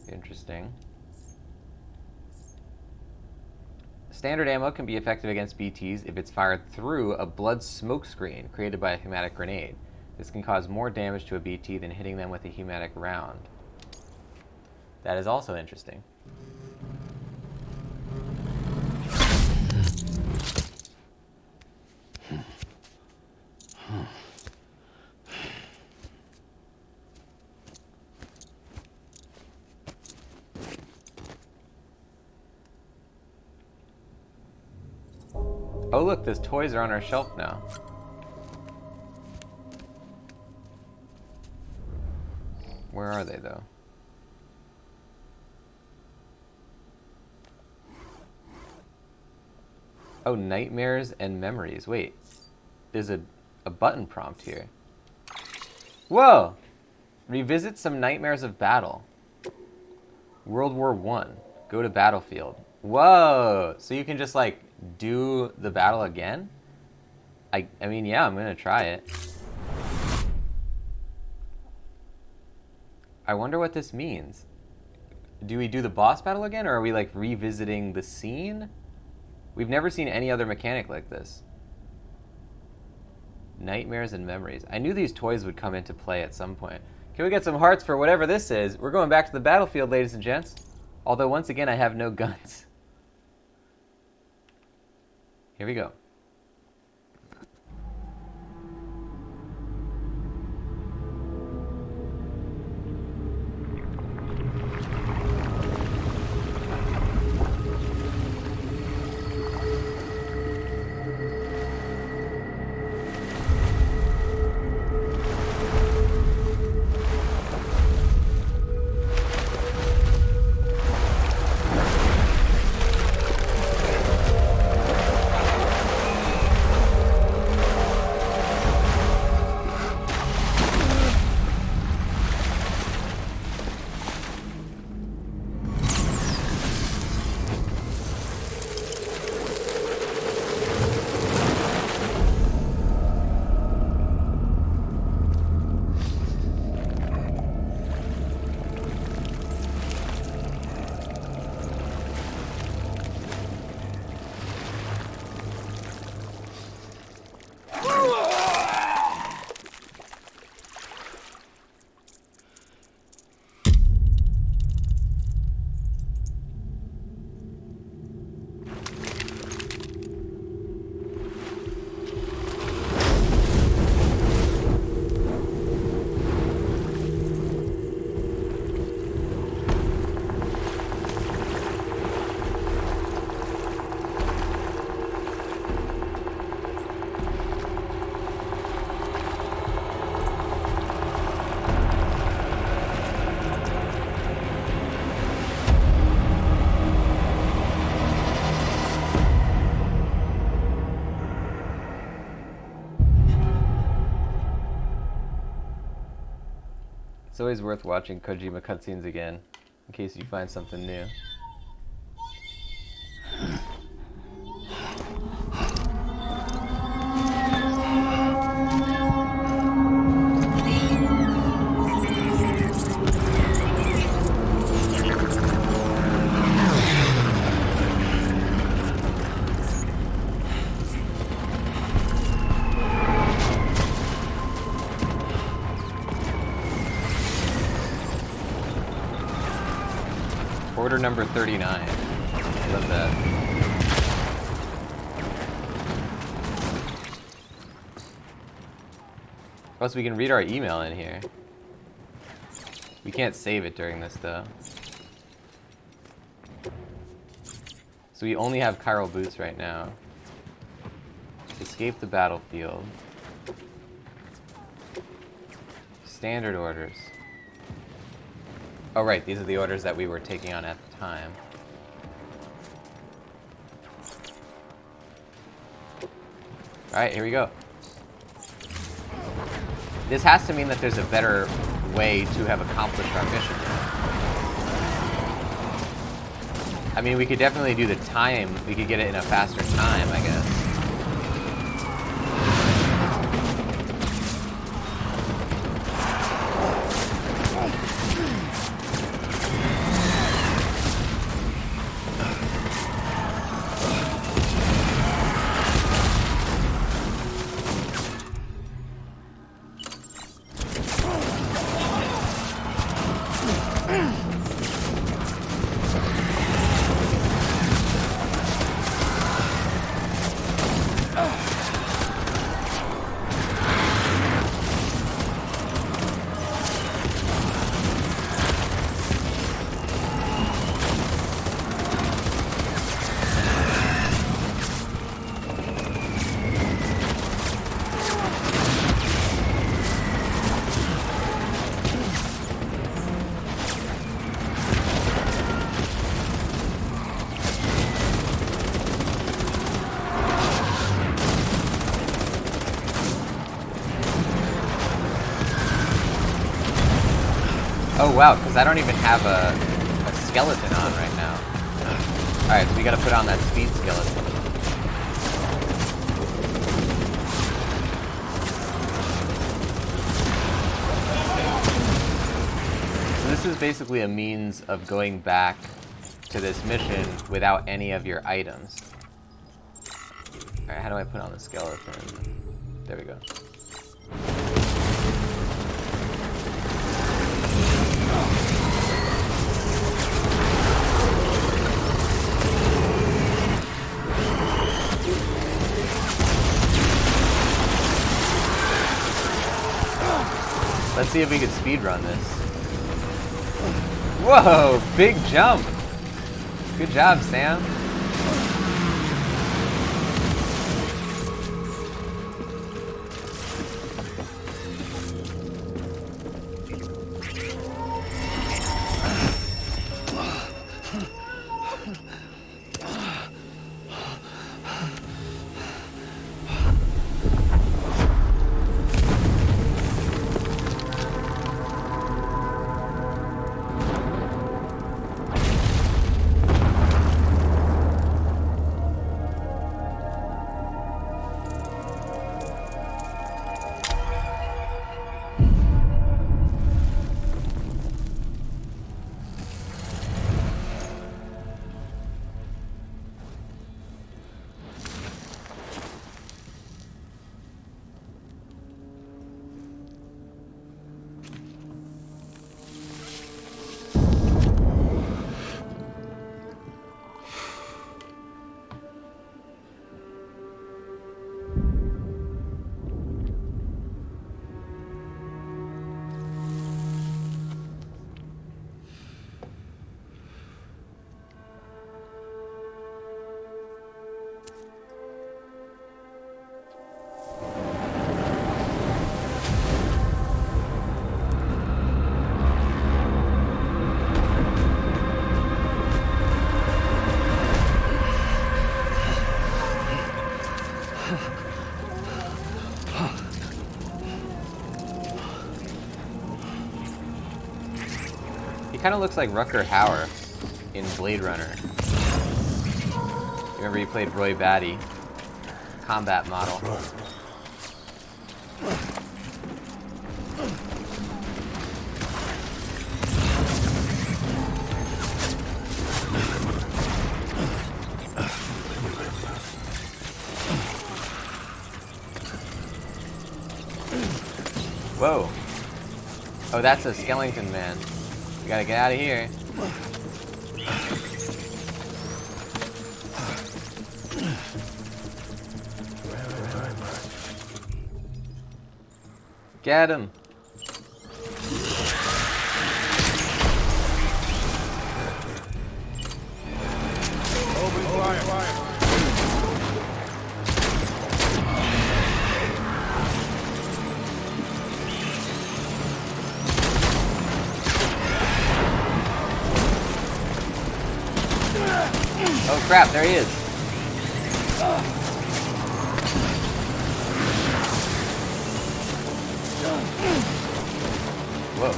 Interesting. Standard ammo can be effective against BTs if it's fired through a blood smoke screen created by a hematic grenade. This can cause more damage to a BT than hitting them with a hematic round. That is also interesting. Oh look, those toys are on our shelf now. Where are they though? Oh, nightmares and memories. Wait, there's a button prompt here. Whoa! Revisit some nightmares of battle. World War I. Go to battlefield. Whoa! So you can just like do the battle again? I mean, yeah, I'm gonna try it. I wonder what this means. Do we do the boss battle again, or are we like revisiting the scene? We've never seen any other mechanic like this. Nightmares and memories. I knew these toys would come into play at some point. Can we get some hearts for whatever this is? We're going back to the battlefield, ladies and gents. Although, once again, I have no guns. Here we go. It's always worth watching Kojima cutscenes again, in case you find something new. Order number 39. Love that. Plus, we can read our email in here. We can't save it during this, though. So we only have chiral boots right now. Escape the battlefield. Standard orders. Oh, right, these are the orders that we were taking on at the time. Alright, here we go. This has to mean that there's a better way to have accomplished our mission. I mean, we could definitely do the time. We could get it in a faster time, I guess. Oh wow, because I don't even have a skeleton on right now. Alright, so we gotta put on that speed skeleton. So this is basically a means of going back to this mission without any of your items. Alright, how do I put on the skeleton? There we go. Let's see if we can speedrun this. Whoa, big jump. Good job, Sam. kind of looks like Rutger Hauer in Blade Runner. Remember he played Roy Batty, combat model. Whoa. Oh, that's a skeleton man. We gotta get out of here. Get him. Open fire. Oh crap, there he is. Whoa.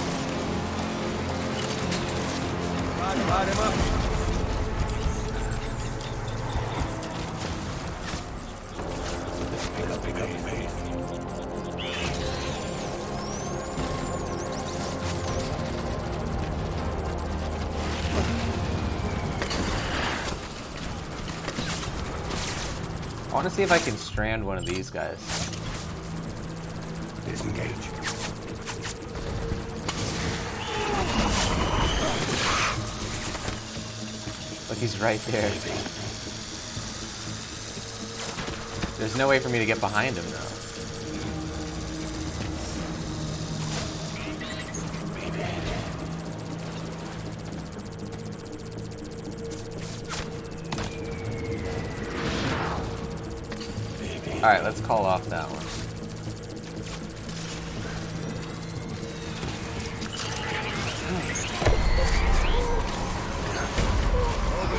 Light him up. Pick up the pace. I want to see if I can strand one of these guys. Disengage. Look, he's right there. There's no way for me to get behind him, though. Alright, let's call off that one.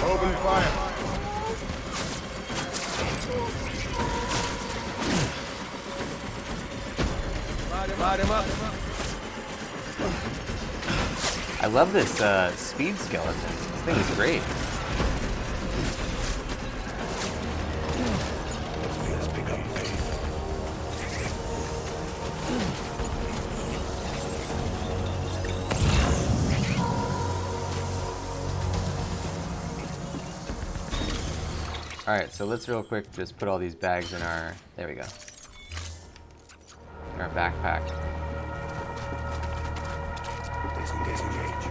Open fire. Light him up. I love this speed skeleton. This thing is great. Let's pick up pace. Alright, so let's real quick just put all these bags in our... There we go. In our backpack. Disengage.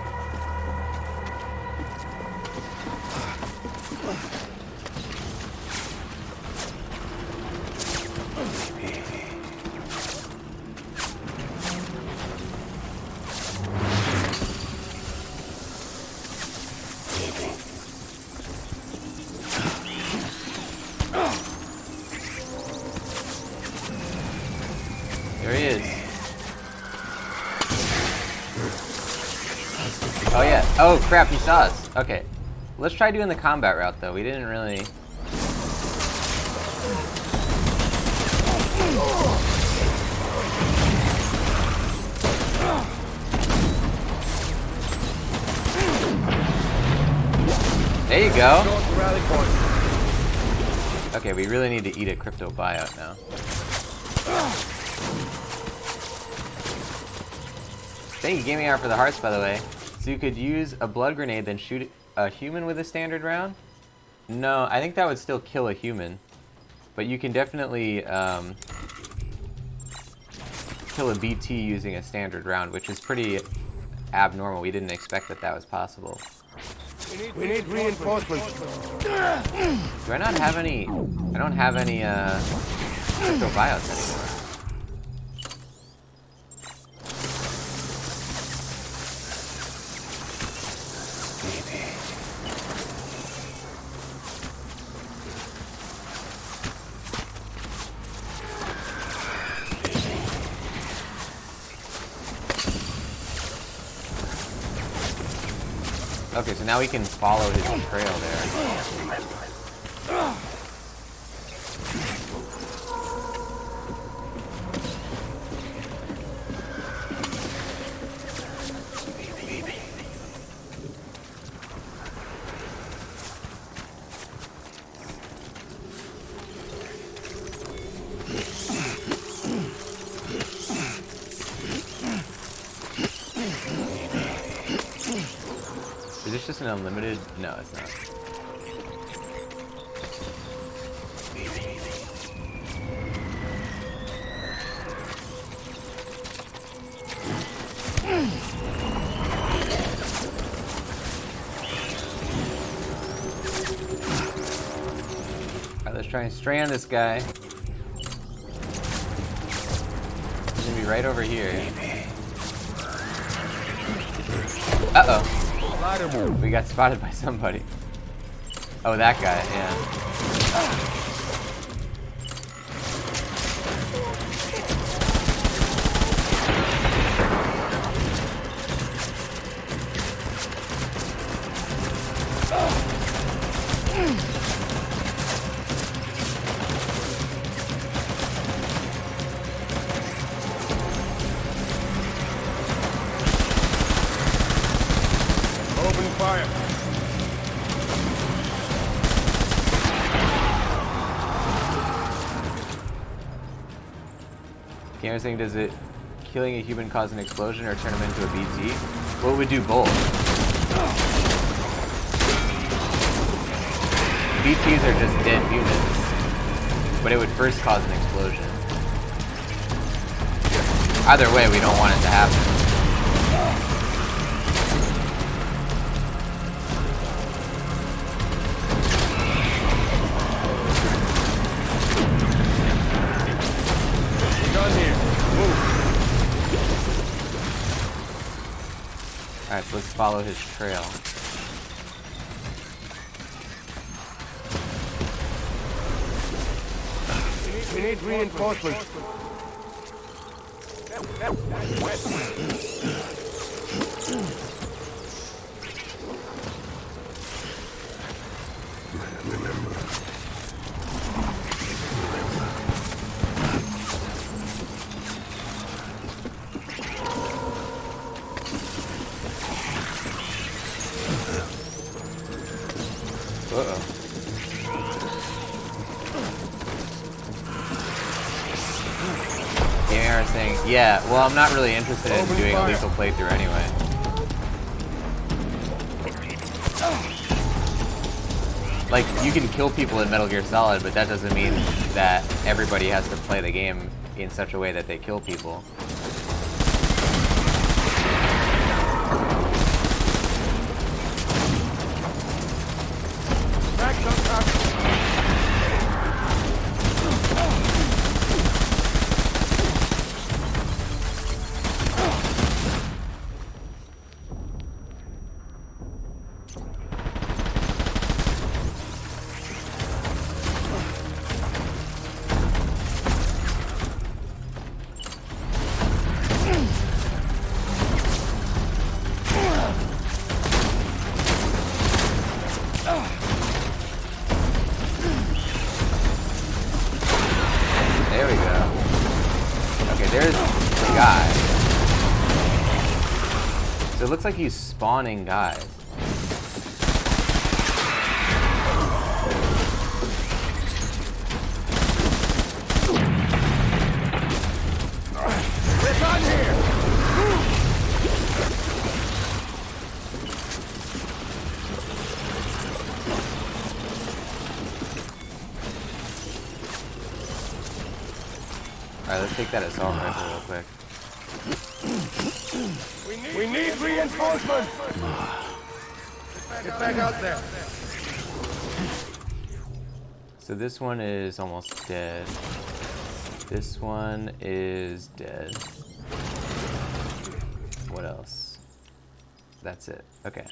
There he is. Oh yeah. Oh crap, he saw us. Okay. Let's try doing the combat route though. We didn't really... There you go. Okay, we really need to eat a crypto buyout now. Thank you, Gaming Hour, for the hearts, by the way. So you could use a blood grenade, then shoot a human with a standard round? No, I think that would still kill a human. But you can definitely kill a BT using a standard round, which is pretty abnormal. We didn't expect that that was possible. We need reinforcements. Do I not have any... I don't have any crypto buyouts anymore. Okay, so now we can follow his trail there. just an unlimited? No, it's not. Alright, let's try and strand this guy. He's gonna be right over here. Uh-oh. We got spotted by somebody. Oh, that guy, yeah. Open fire. Gamer's saying, does it killing a human cause an explosion or turn him into a BT? Well, it would do both. BTs are just dead humans, but it would first cause an explosion. Either way, we don't want it to happen. Alright, so let's follow his trail. We need reinforcements. Uh-oh. Gamer is saying, yeah, well, I'm not really interested in doing a lethal playthrough anyway. Like, you can kill people in Metal Gear Solid, but that doesn't mean that everybody has to play the game in such a way that they kill people. There we go. Okay, there's the guy. So it looks like he's spawning guys. We're done here. Alright, let's take that assault rifle real quick. We need reinforcements. Get back out there. So this one is almost dead. This one is dead. What else? That's it. Okay.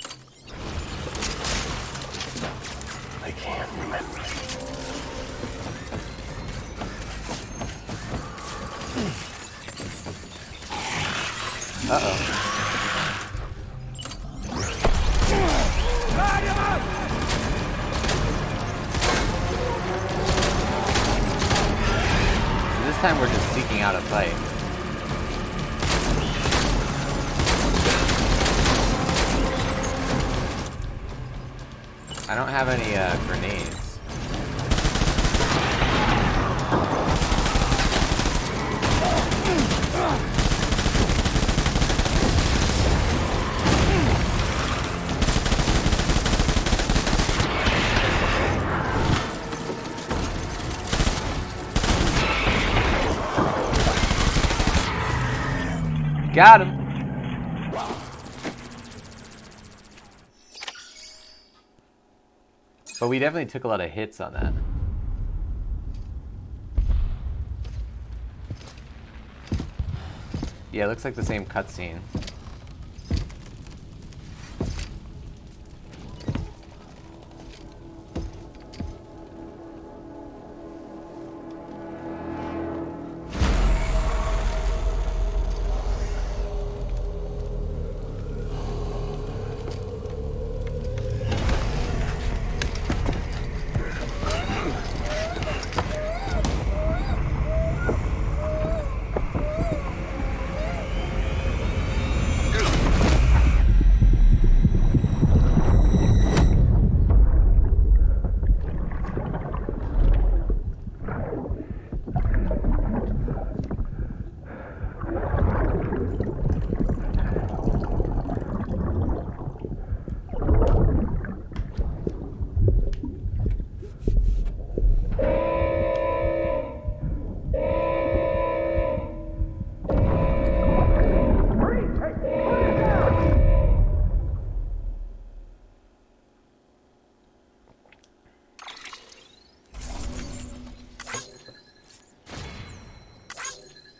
I can't remember. Uh-oh. So this time we're just seeking out a fight. I don't have any grenades. Got him! But we definitely took a lot of hits on that. Yeah, it looks like the same cutscene.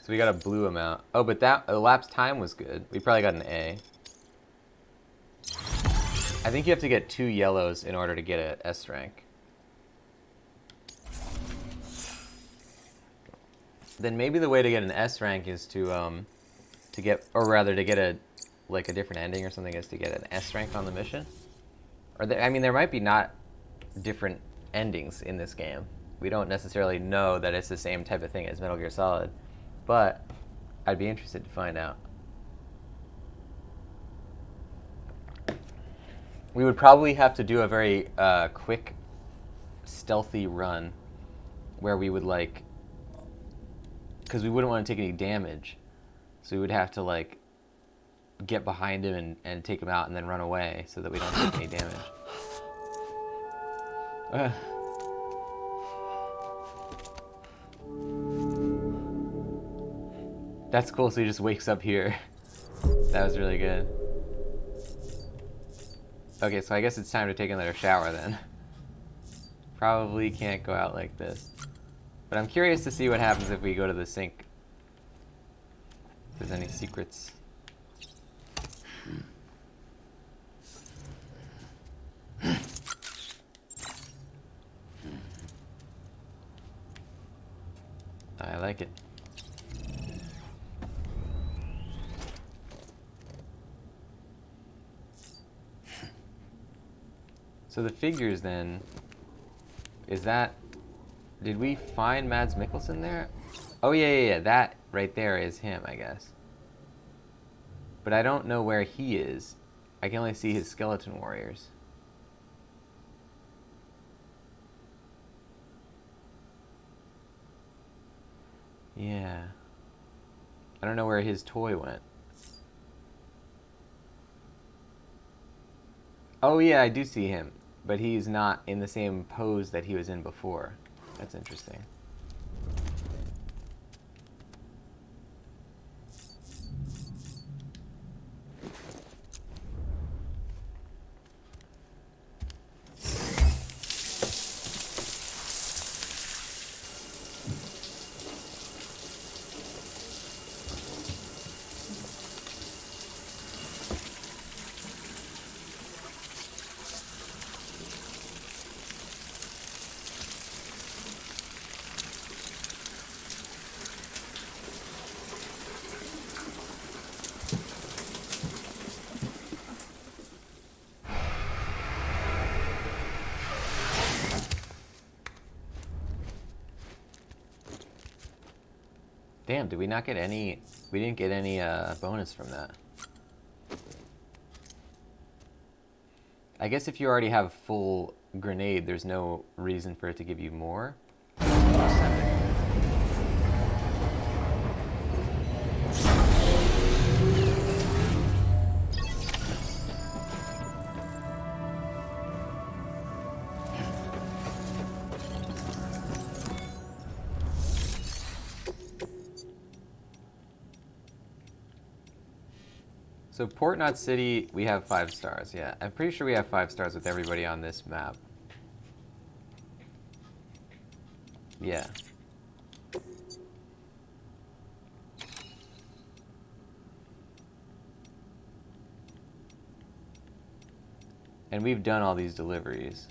So we got a blue amount. Oh, but that elapsed time was good. We probably got an A. I think you have to get 2 yellows in order to get an S rank. Then maybe the way to get an S rank is to get, or rather to get a different ending or something, is to get an S rank on the mission. Or I mean, there might be not different endings in this game. We don't necessarily know that it's the same type of thing as Metal Gear Solid, but I'd be interested to find out. We would probably have to do a very quick, stealthy run where we would because we wouldn't want to take any damage, so we would have to get behind him and take him out and then run away so that we don't take any damage. That's cool, so he just wakes up here. That was really good. Okay, so I guess it's time to take another shower then. Probably can't go out like this. But I'm curious to see what happens if we go to the sink. If there's any secrets. I like it. So the figures then, did we find Mads Mikkelsen there? Oh yeah, that right there is him, I guess. But I don't know where he is. I can only see his skeleton warriors. Yeah. I don't know where his toy went. Oh yeah, I do see him. But he's not in the same pose that he was in before. That's interesting. Damn, did we not get any... We didn't get any bonus from that. I guess if you already have full grenade, there's no reason for it to give you more. So Port Knot City, we have 5 stars. Yeah, I'm pretty sure we have 5 stars with everybody on this map. Yeah. And we've done all these deliveries.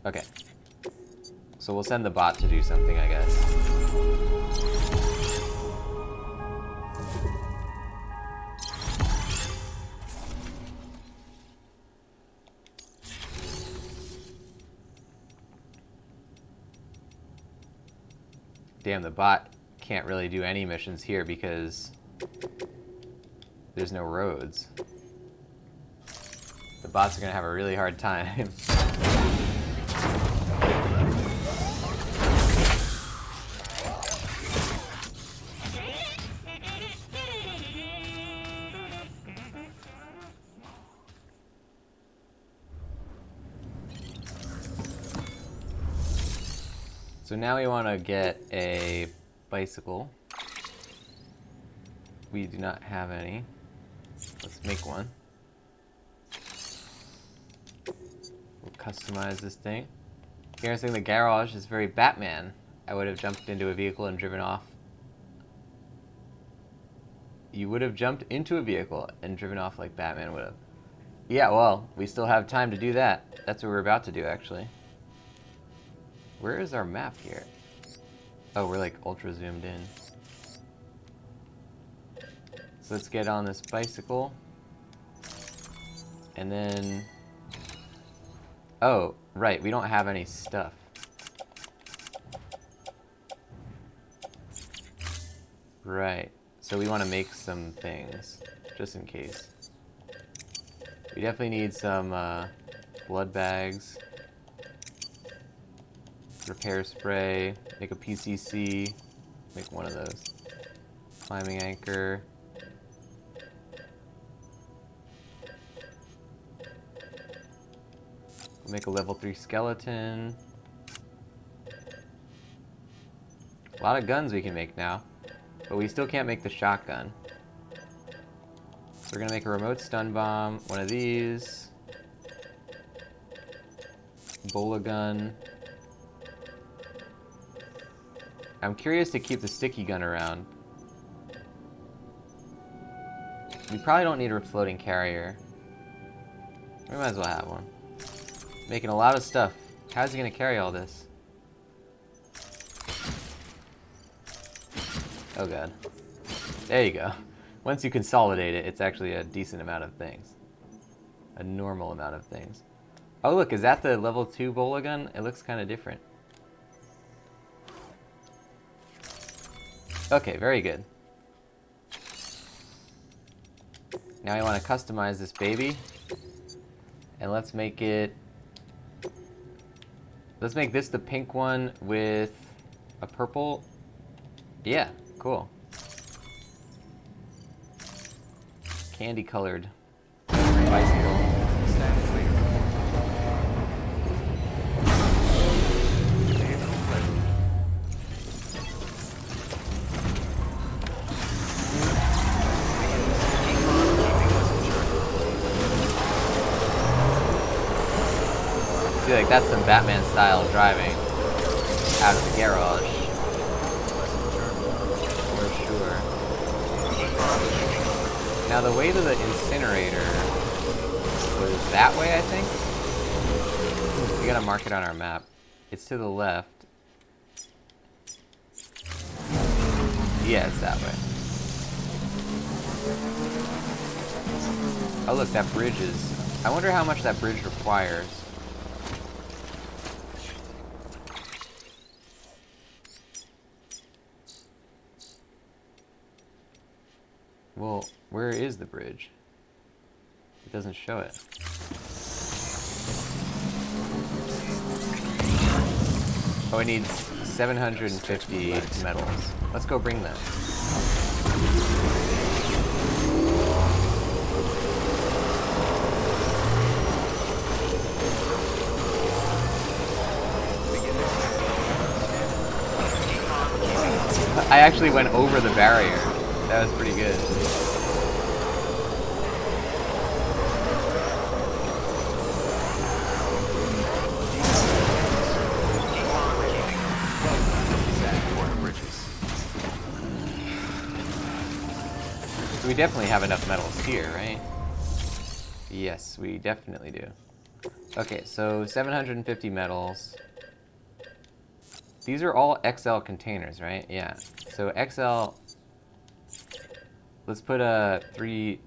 Okay. So we'll send the bot to do something, I guess. Damn, the bot can't really do any missions here because there's no roads. The bots are gonna have a really hard time. So now we want to get a bicycle. We do not have any. Let's make one. We'll customize this thing. Here, saying the garage is very Batman. I would have jumped into a vehicle and driven off. You would have jumped into a vehicle and driven off like Batman would have. Yeah, well, we still have time to do that. That's what we're about to do, actually. Where is our map here? Oh, we're like ultra zoomed in. So let's get on this bicycle. And then... Oh, right, we don't have any stuff. Right, so we want to make some things, just in case. We definitely need some blood bags. Repair spray, make a PCC, make one of those. Climbing anchor. We'll make a level 3 skeleton. A lot of guns we can make now, but we still can't make the shotgun. So we're gonna make a remote stun bomb, one of these. Bola gun. I'm curious to keep the sticky gun around. We probably don't need a floating carrier. We might as well have one. Making a lot of stuff. How's he gonna carry all this? Oh god. There you go. Once you consolidate it, it's actually a decent amount of things. A normal amount of things. Oh look, is that the level 2 Bola gun? It looks kind of different. Okay, very good. Now I want to customize this baby. And let's make it... Let's make this the pink one with a purple... Yeah, cool. Candy colored bicycle. Stand clear. Vehicle ready. I feel like that's some Batman style driving out of the garage. For sure. Now the way to the incinerator was that way, I think? We gotta mark it on our map. It's to the left. Yeah, it's that way. Oh look, that bridge is... I wonder how much that bridge requires. Well, where is the bridge? It doesn't show it. Oh, it needs 750 metals. Let's go bring them. I actually went over the barrier. That was pretty good. So we definitely have enough metals here, right? Yes, we definitely do. Okay, so 750 metals. These are all XL containers, right? Yeah. So XL. Let's put a 3.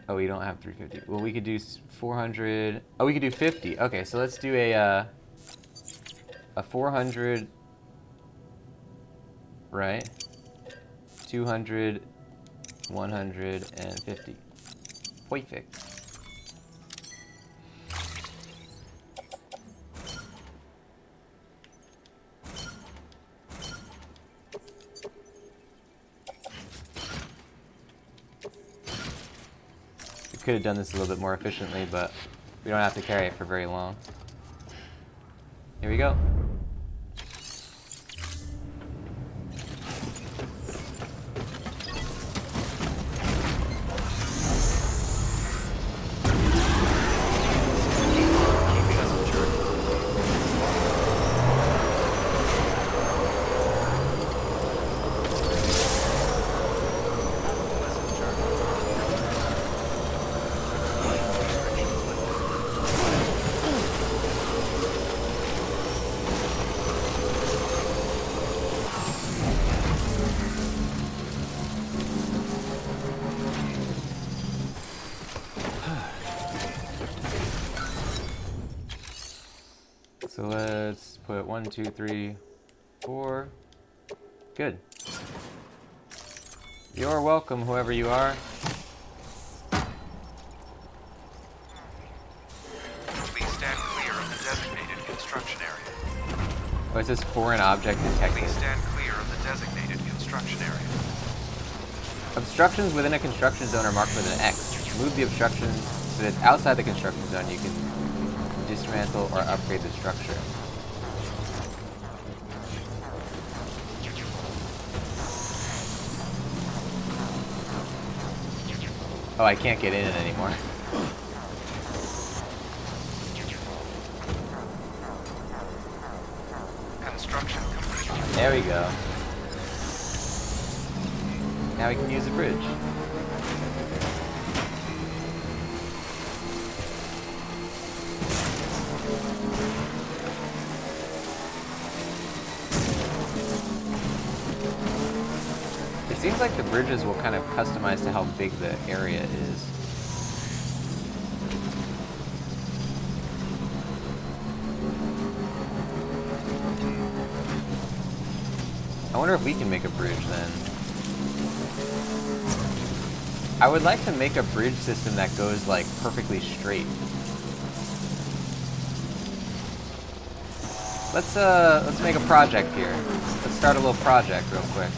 Oh, we don't have 350. Well, we could do 400. Oh, we could do 50. Okay, so let's do a 400. Right. 200, 150. Perfect. We could have done this a little bit more efficiently, but we don't have to carry it for very long. Here we go. So let's put 1, 2, 3, 4. Good. You're welcome, whoever you are. Please stand clear of the designated construction area. Oh, it says foreign object detected. Please stand clear of the designated construction area. Obstructions within a construction zone are marked with an X. Move the obstruction so that it's outside the construction zone. You can dismantle or upgrade the structure. Oh, I can't get in it anymore. Construction complete. There we go. Now we can use the bridge. It seems like the bridges will kind of customize to how big the area is. I wonder if we can make a bridge then. I would like to make a bridge system that goes like perfectly straight. Let's make a project here. Let's start a little project real quick.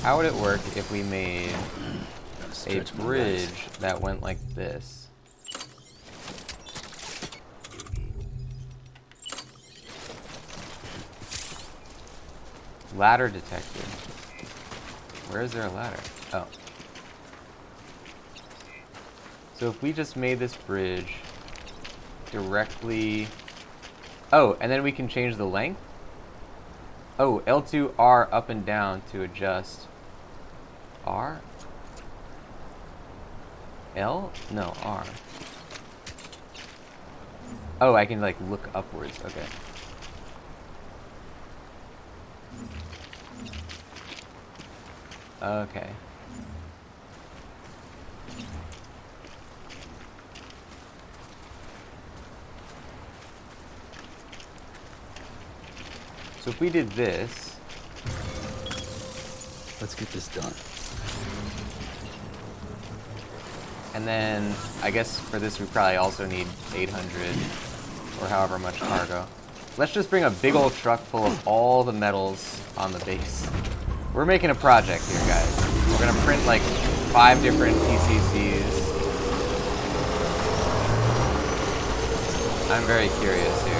How would it work if we made a bridge that went like this? Ladder detected. Where is there a ladder? Oh. So if we just made this bridge directly... Oh, and then we can change the length? Oh, L2, R, up and down to adjust. R? L? No, R. Oh, I can like look upwards. Okay. Okay. So if we did this, Let's get this done. and then I guess for this we probably also need 800 or however much cargo. Let's just bring a big old truck full of all the metals on the base. We're making a project here, guys. We're gonna print like 5 different PCCs. I'm very curious here.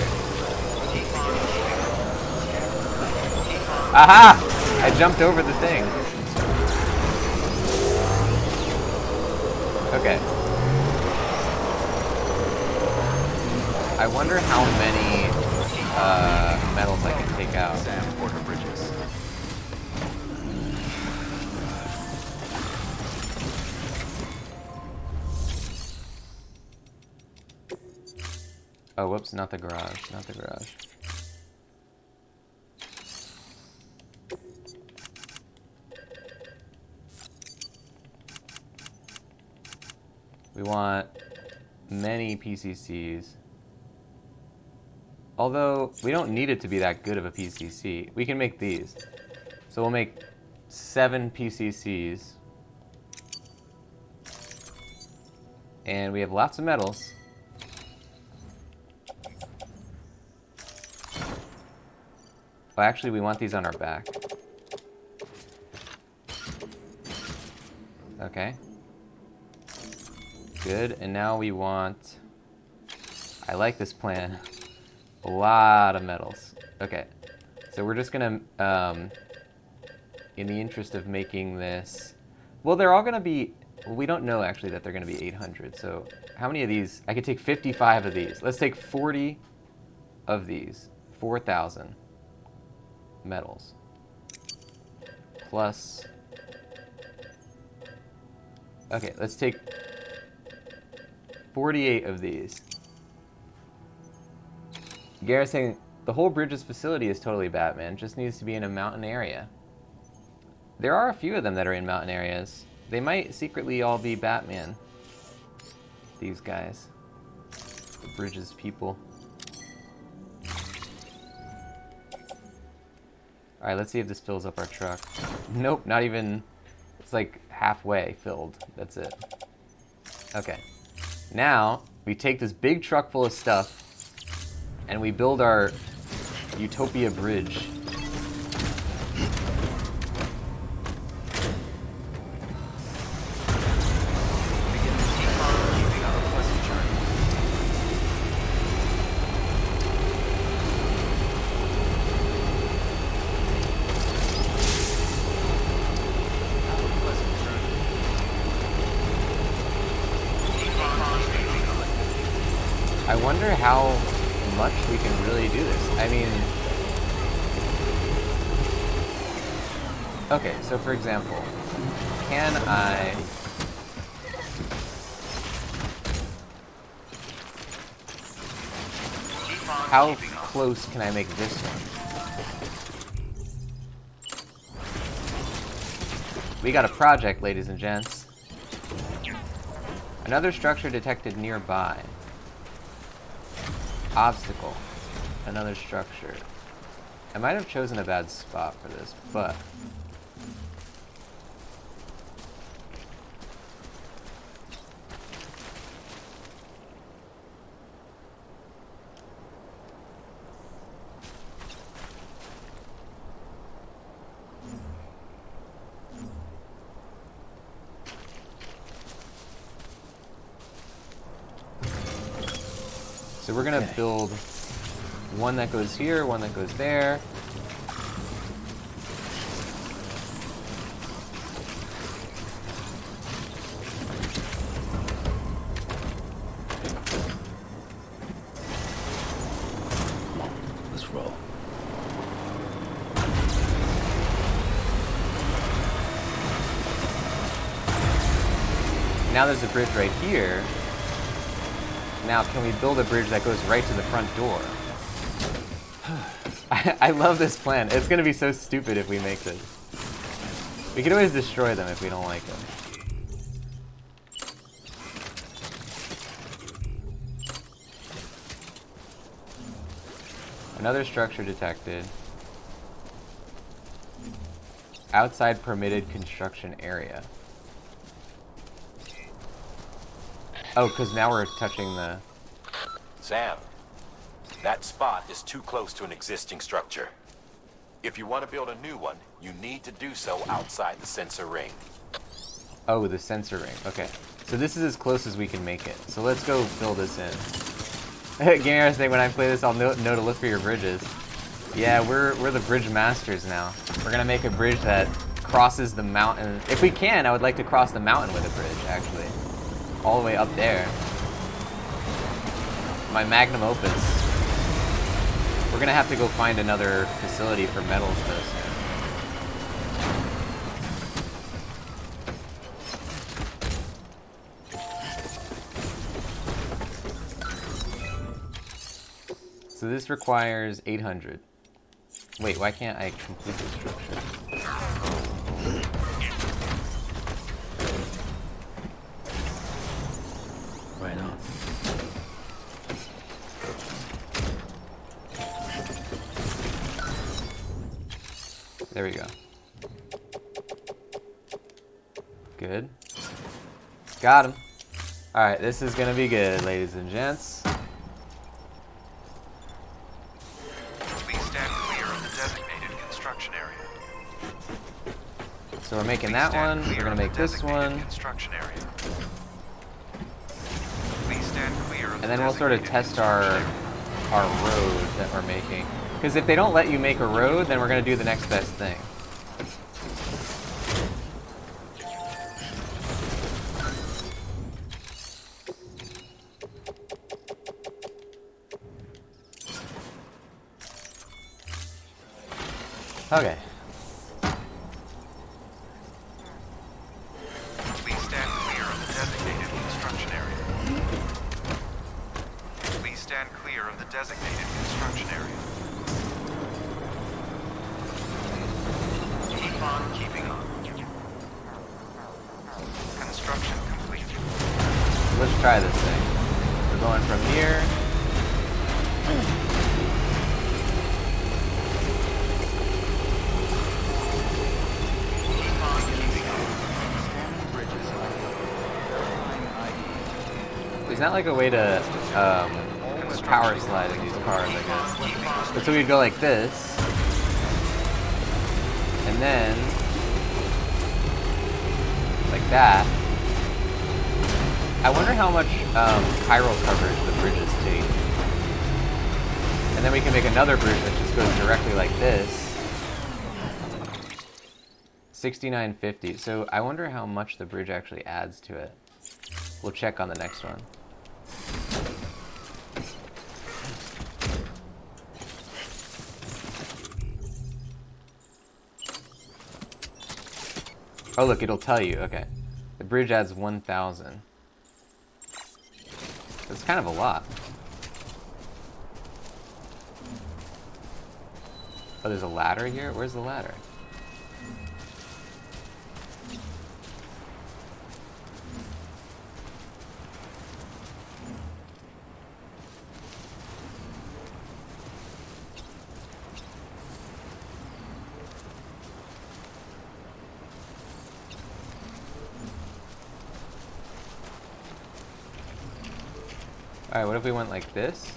Aha! I jumped over the thing. Okay. I wonder how many metals I can take out. Sam Porter Bridges. Oh, whoops, not the garage, not the garage. We want many PCCs. Although, we don't need it to be that good of a PCC. We can make these. So we'll make 7 PCCs. And we have lots of metals. Oh, actually, we want these on our back. Okay. Good, and now we want... I like this plan. A lot of metals. Okay, so we're just gonna, in the interest of making this... Well, they're all gonna be... Well, we don't know, actually, that they're gonna be 800, so how many of these? I could take 55 of these. Let's take 40 of these. 4,000 metals. Plus... Okay, let's take 48 of these. Garrett's saying, the whole Bridges facility is totally Batman. It just needs to be in a mountain area. There are a few of them that are in mountain areas. They might secretly all be Batman. These guys. The Bridges people. Alright, let's see if this fills up our truck. Nope, not even... It's like halfway filled. That's it. Okay. Now, we take this big truck full of stuff and we build our Utopia Bridge. I wonder how much we can really do this. I mean... Okay, so for example, can I... How close can I make this one? We got a project, ladies and gents. Another structure detected nearby. Obstacle. Another structure. I might have chosen a bad spot for this, but... So we're gonna build one that goes here, one that goes there. Let's roll. Now there's a bridge right here. Now, can we build a bridge that goes right to the front door? I love this plan. It's going to be so stupid if we make this. We could always destroy them if we don't like them. Another structure detected. Outside permitted construction area. Oh, because now we're touching the... Sam, that spot is too close to an existing structure. If you want to build a new one, you need to do so outside the sensor ring. Oh, the sensor ring. Okay. So this is as close as we can make it. So let's go fill this in. Gary saying when I play this, I'll know to look for your bridges. Yeah, we're the bridge masters now. We're gonna make a bridge that crosses the mountain. If we can, I would like to cross the mountain with a bridge, actually. All the way up there. My magnum opus. We're gonna have to go find another facility for metals though soon. So this requires 800. Wait, why can't I complete this structure? Right on. There we go. Good. Got him. Alright, this is gonna be good, ladies and gents. Please stand clear of the designated construction area. So we're making that one. We're gonna make this one. Construction area. Please stand clear of And then we'll sort of test our road that we're making. Because if they don't let you make a road, then we're gonna do the next best thing. Okay. Please stand clear of the designated construction area. Please stand clear of the designated construction area. Keep on keeping on. Construction complete. Let's try this thing. We're going from here. Keep on keeping on. Scanning bridges. Verifying ID. There's not like a way to power slide in these cars, I guess. But so we'd go like this. And then like that. I wonder how much chiral coverage the bridges take. And then we can make another bridge that just goes directly like this. 6950. So I wonder how much the bridge actually adds to it. We'll check on the next one. Oh look, it'll tell you. Okay. The bridge adds 1,000. That's kind of a lot. Oh, there's a ladder here? Where's the ladder? Alright, what if we went like this?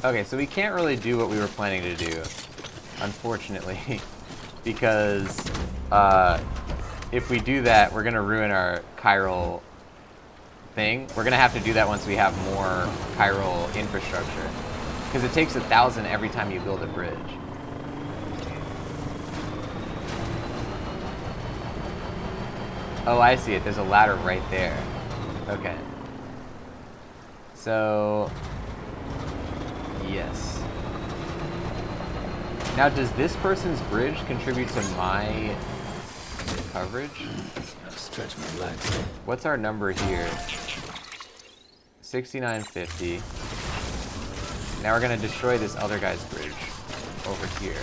Okay, so we can't really do what we were planning to do, unfortunately, because if we do that, we're gonna ruin our chiral thing. We're gonna have to do that once we have more chiral infrastructure, because it takes 1,000 every time you build a bridge. Oh, I see it. There's a ladder right there. Okay. So, yes. Now, does this person's bridge contribute to my coverage? Gotta stretch my legs. What's our number here? 6950. Now we're gonna destroy this other guy's bridge over here.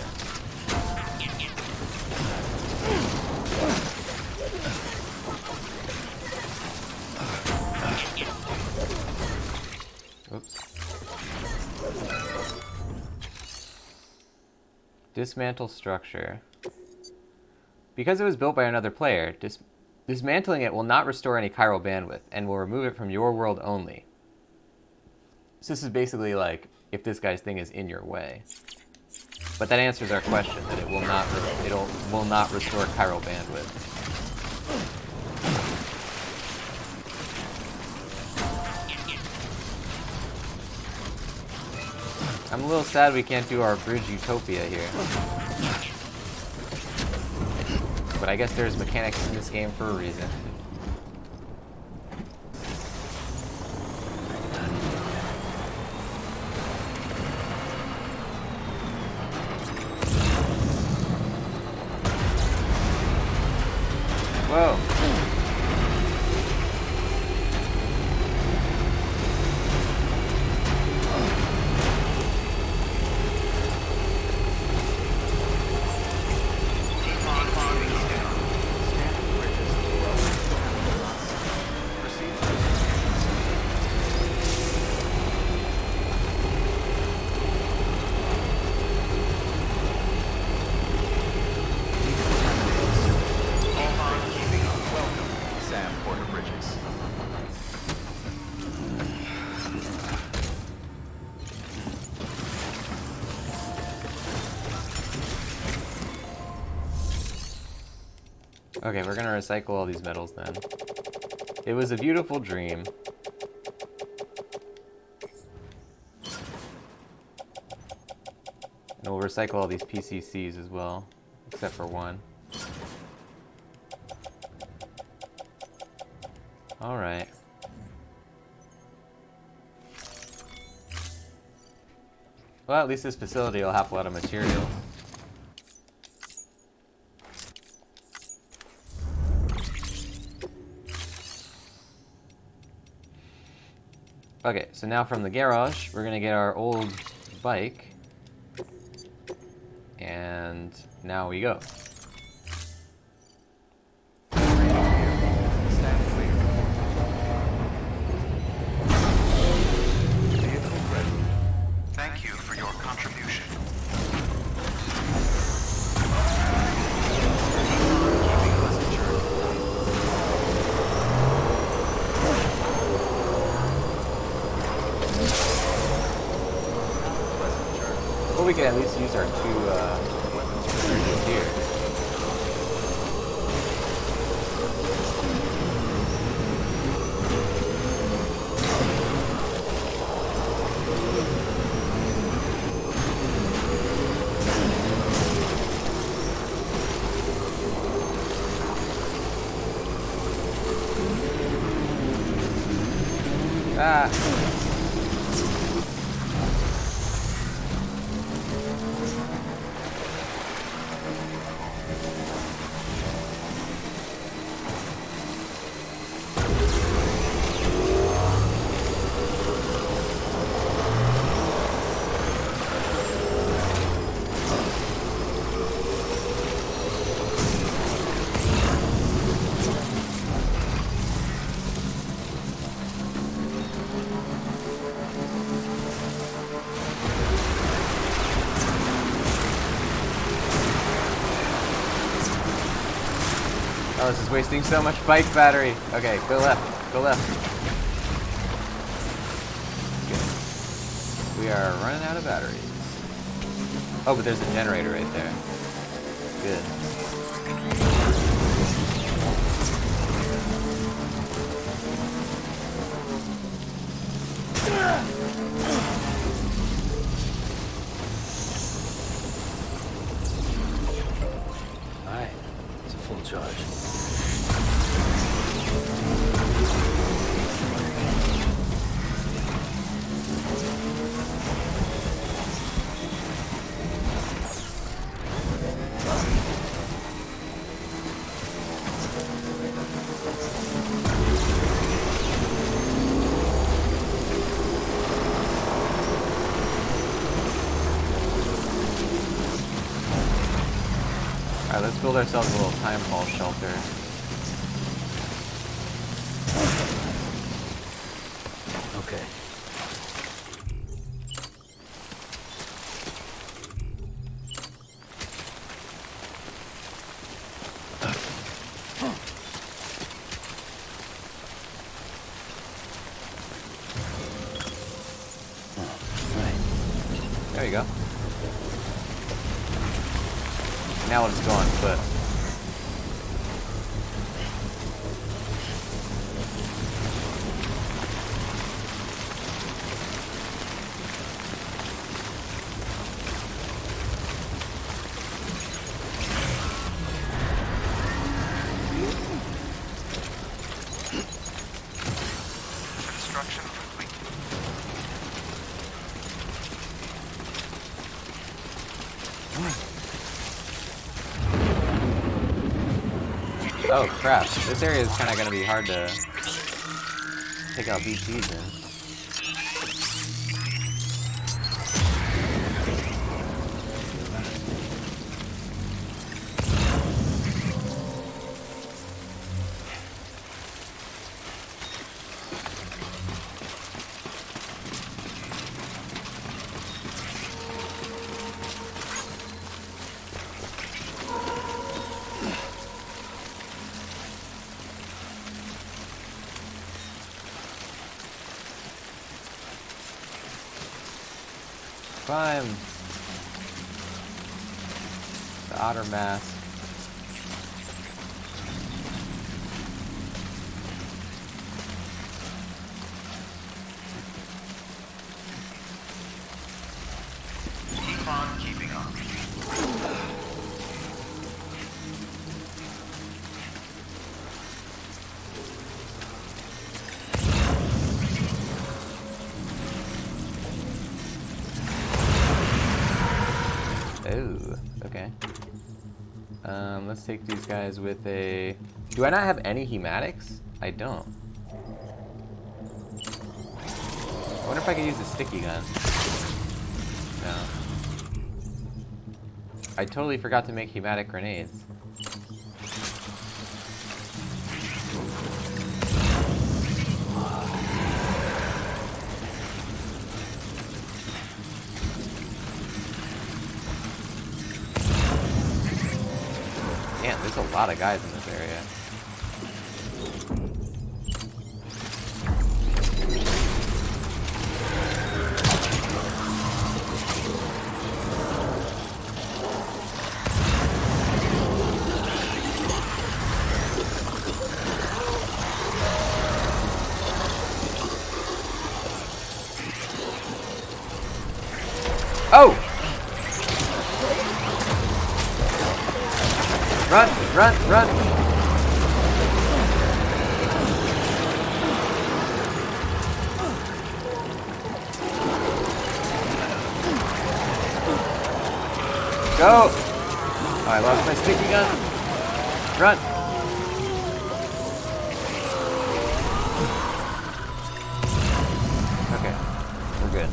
Oops. Dismantle structure. Because it was built by another player, dismantling it will not restore any chiral bandwidth and will remove it from your world only. So this is basically like if this guy's thing is in your way. But that answers our question that it will not restore chiral bandwidth. I'm a little sad we can't do our bridge utopia here. But I guess there's mechanics in this game for a reason. Whoa. Okay, we're gonna recycle all these metals then. It was a beautiful dream. And we'll recycle all these PCCs as well, except for one. Alright. Well, at least this facility will have a lot of materials. Okay, so now from the garage, we're gonna get our old bike. And now we go. Stand clear. Vehicle ready. Thank you for your contribution. Keeping passenger in flight. Well, we can at least use our two bridges here. Ah! Oh, this is wasting so much bike battery. Okay, go left. Go left. Good. We are running out of batteries. Oh, but there's a generator right there. Good. Alright, it's a full charge. Alright, let's build ourselves a little time fall shelter. Okay. There you go. Now we'll just go on foot. Construction complete. Oh crap, this area is kind of going to be hard to take out BTs in. Climb the otter mask. Keep on keeping on. Oh, okay. Let's take these guys with a... Do I not have any hematics? I don't. I wonder if I could use a sticky gun. No. I totally forgot to make hematic grenades. Damn, there's a lot of guys in this area. Oh! Run! Run! Run! Go! Oh, I lost my sticky gun. Run! Okay, we're good.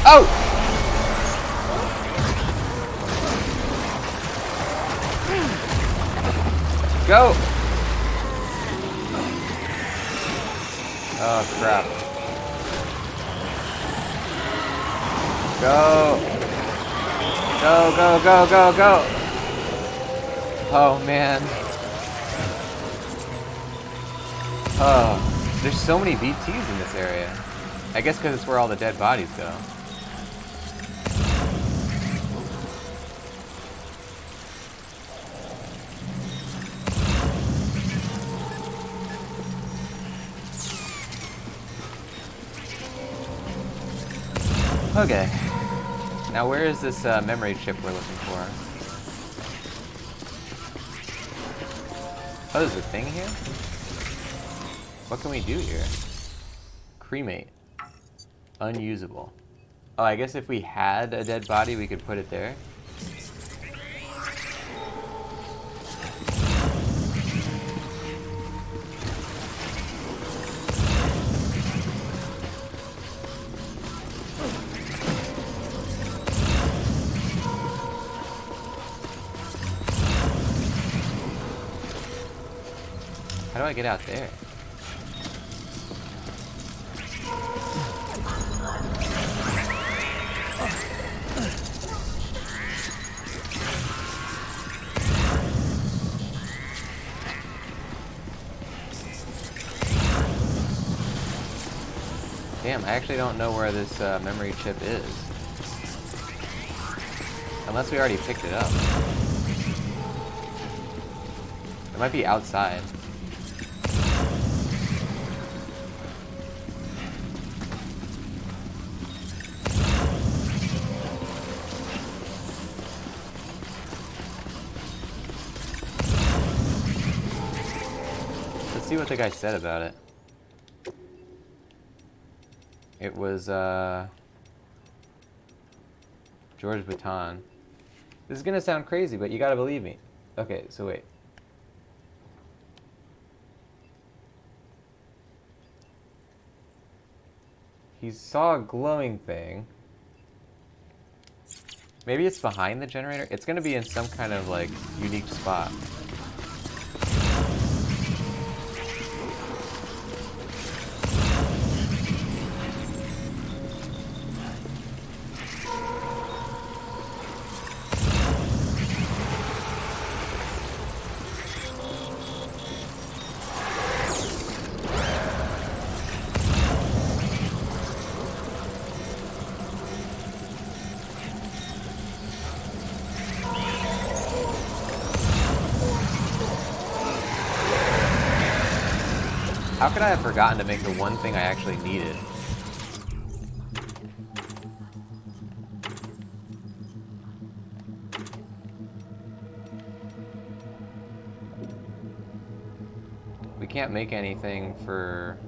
Oh! Go! Oh crap. Go! Go, go, go, go, go! Oh man. Oh, there's so many BTs in this area. I guess because it's where all the dead bodies go. Okay. Now where is this memory chip we're looking for? Oh, there's a thing here? What can we do here? Cremate. Unusable. Oh, I guess if we had a dead body, we could put it there. How do I get out there? Damn, I actually don't know where this memory chip is. Unless we already picked it up. It might be outside. Let's see what the guy said about it. It was, George Baton. This is gonna sound crazy, but you gotta believe me. Okay, so wait. He saw a glowing thing. Maybe it's behind the generator? It's gonna be in some kind of, like, unique spot. How could I have forgotten to make the one thing I actually needed? We can't make anything for...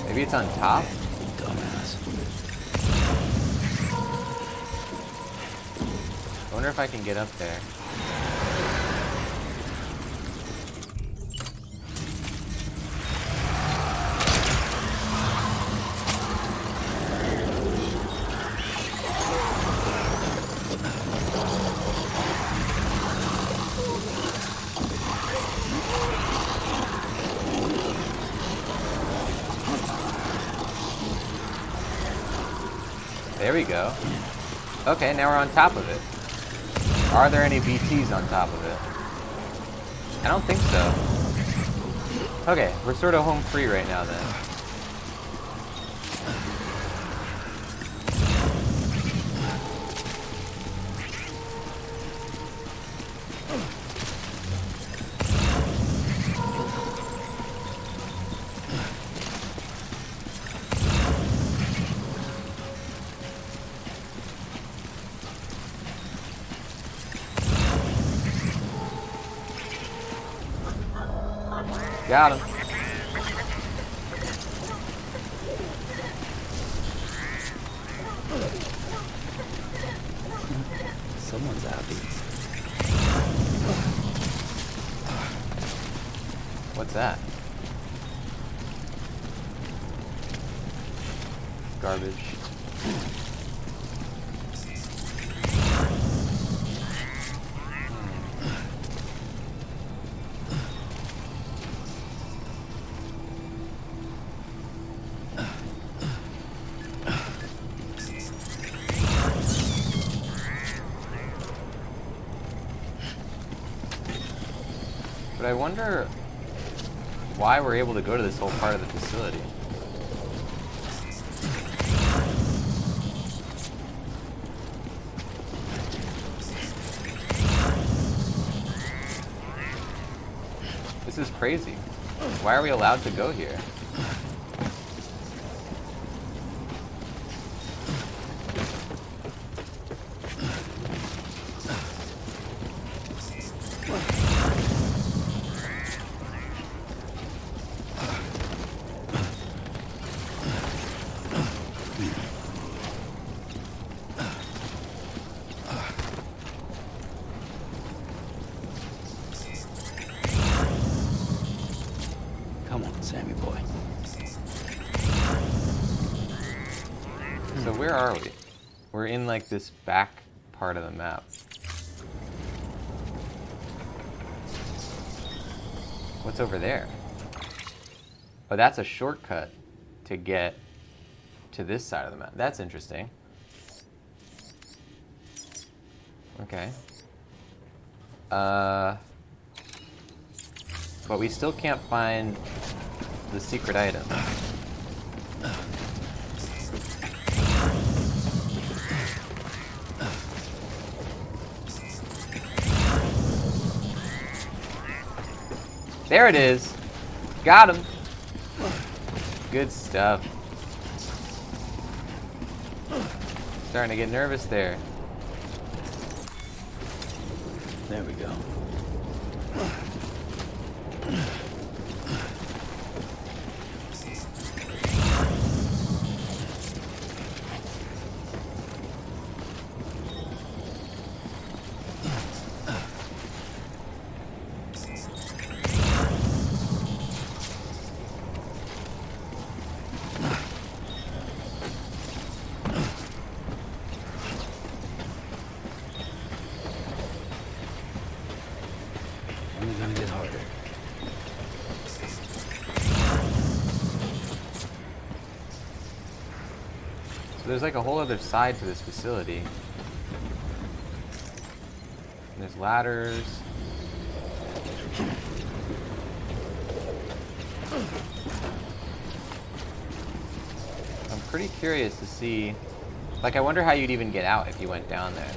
Maybe it's on top? Dumbass. I wonder if I can get up there. There we go. Okay, now we're on top of it. Are there any BTs on top of it? I don't think so. Okay, we're sort of home free right now then. Got him. Someone's happy. What's that? Garbage. But I wonder why we're able to go to this whole part of the facility. This is crazy. Why are we allowed to go here? Come on, Sammy boy. So where are we? We're in like this back part of the map. What's over there? Oh, that's a shortcut to get to this side of the map. That's interesting. Okay. But we still can't find the secret item. There it is. Got him. Good stuff. Starting to get nervous there. There we go. Only gonna get harder. So there's like a whole other side to this facility. And there's ladders. I'm pretty curious to see, like, I wonder how you'd even get out if you went down there.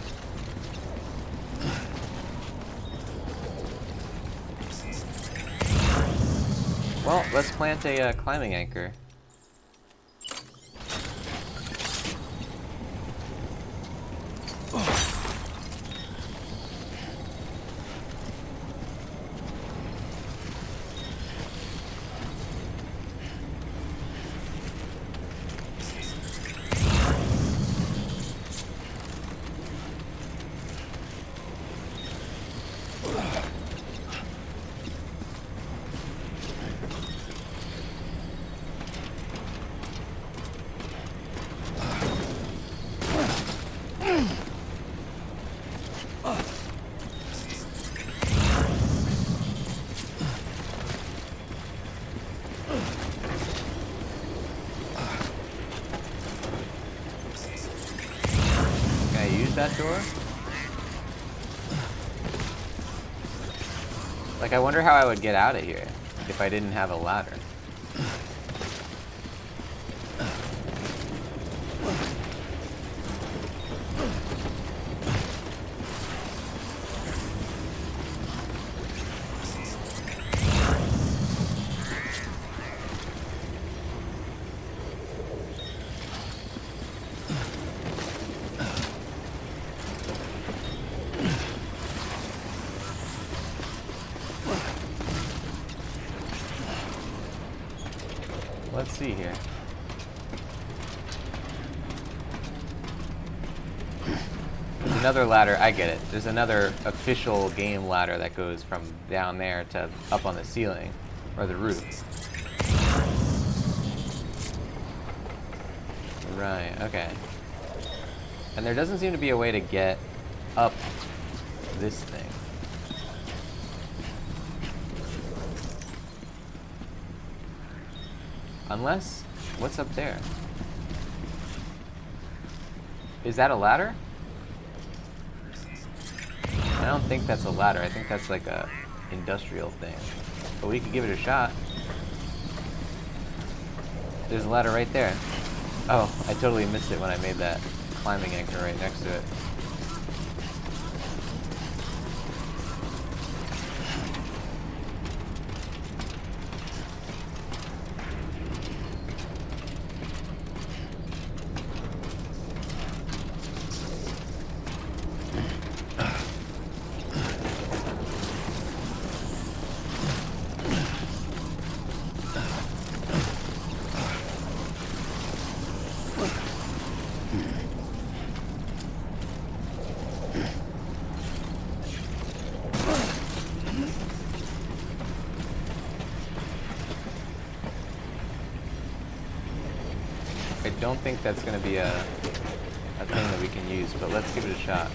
Well, let's plant a climbing anchor. That door? Like, I wonder how I would get out of here if I didn't have a ladder. Let's see here. There's another ladder. I get it. There's another official game ladder that goes from down there to up on the ceiling or the roof. Right, okay. And there doesn't seem to be a way to get up this thing. Unless, what's up there? Is that a ladder? I don't think that's a ladder. I think that's like a industrial thing. But we could give it a shot. There's a ladder right there. Oh, I totally missed it when I made that climbing anchor right next to it. don't think that's going to be a thing that we can use, but let's give it a shot.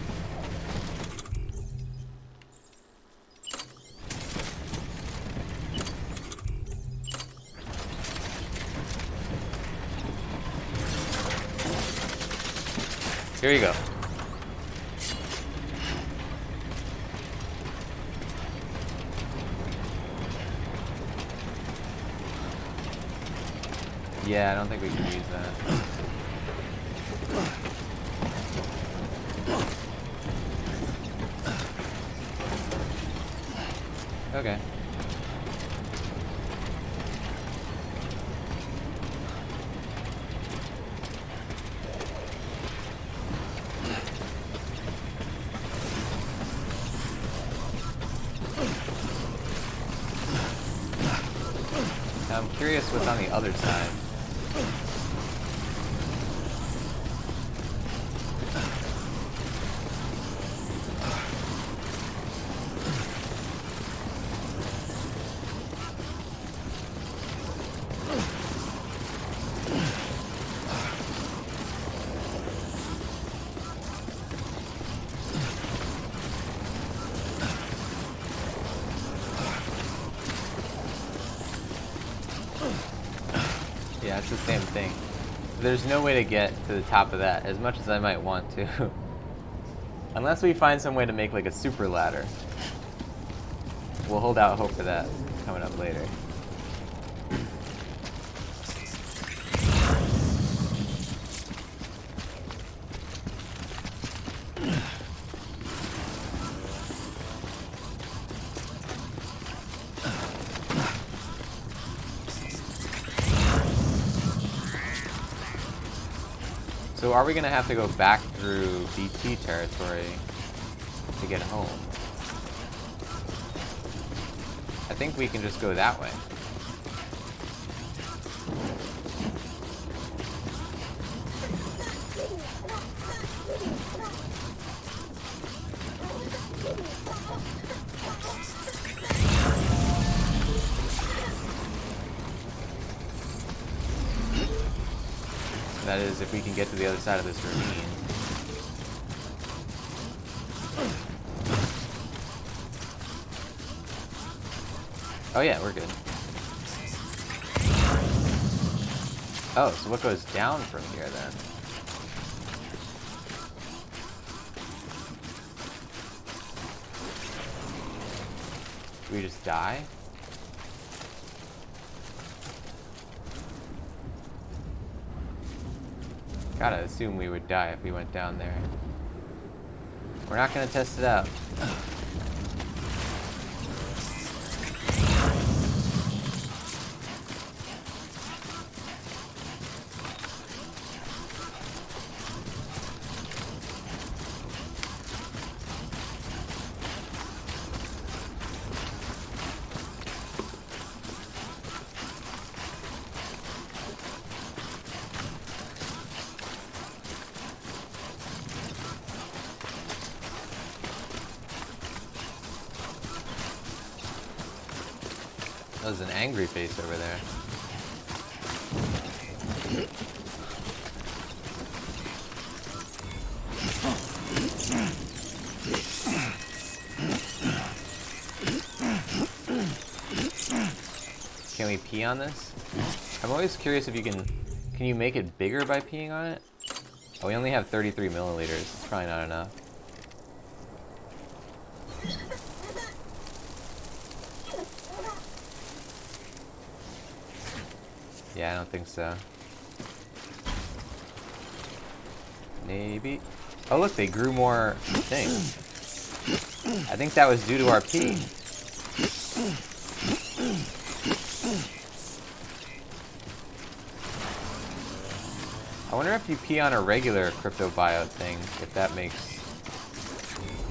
Here you go. Yeah, I don't think we can use that. Okay. Now I'm curious what's on the other side. Yeah, it's the same thing. There's no way to get to the top of that, as much as I might want to. Unless we find some way to make like a super ladder. We'll hold out hope for that coming up later. So are we gonna have to go back through BT territory to get home? I think we can just go that way. That is, if we can get to the other side of this ravine. Oh yeah, we're good. Oh, so what goes down from here then? Do we just die? Gotta assume we would die if we went down there. We're not gonna test it out. That was an angry face over there. Can we pee on this? I'm always curious if you can you make it bigger by peeing on it? Oh, we only have 33 milliliters. It's probably not enough. Yeah, I don't think so. Maybe. Oh look, they grew more things. I think that was due to our pee. I wonder if you pee on a regular cryptobiote thing, if that makes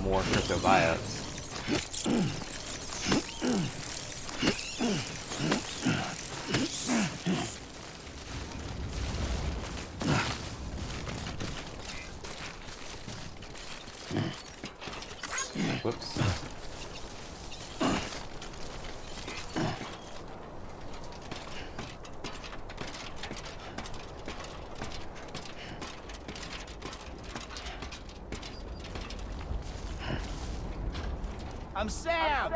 more cryptobiotes. Whoops. I'm Sam!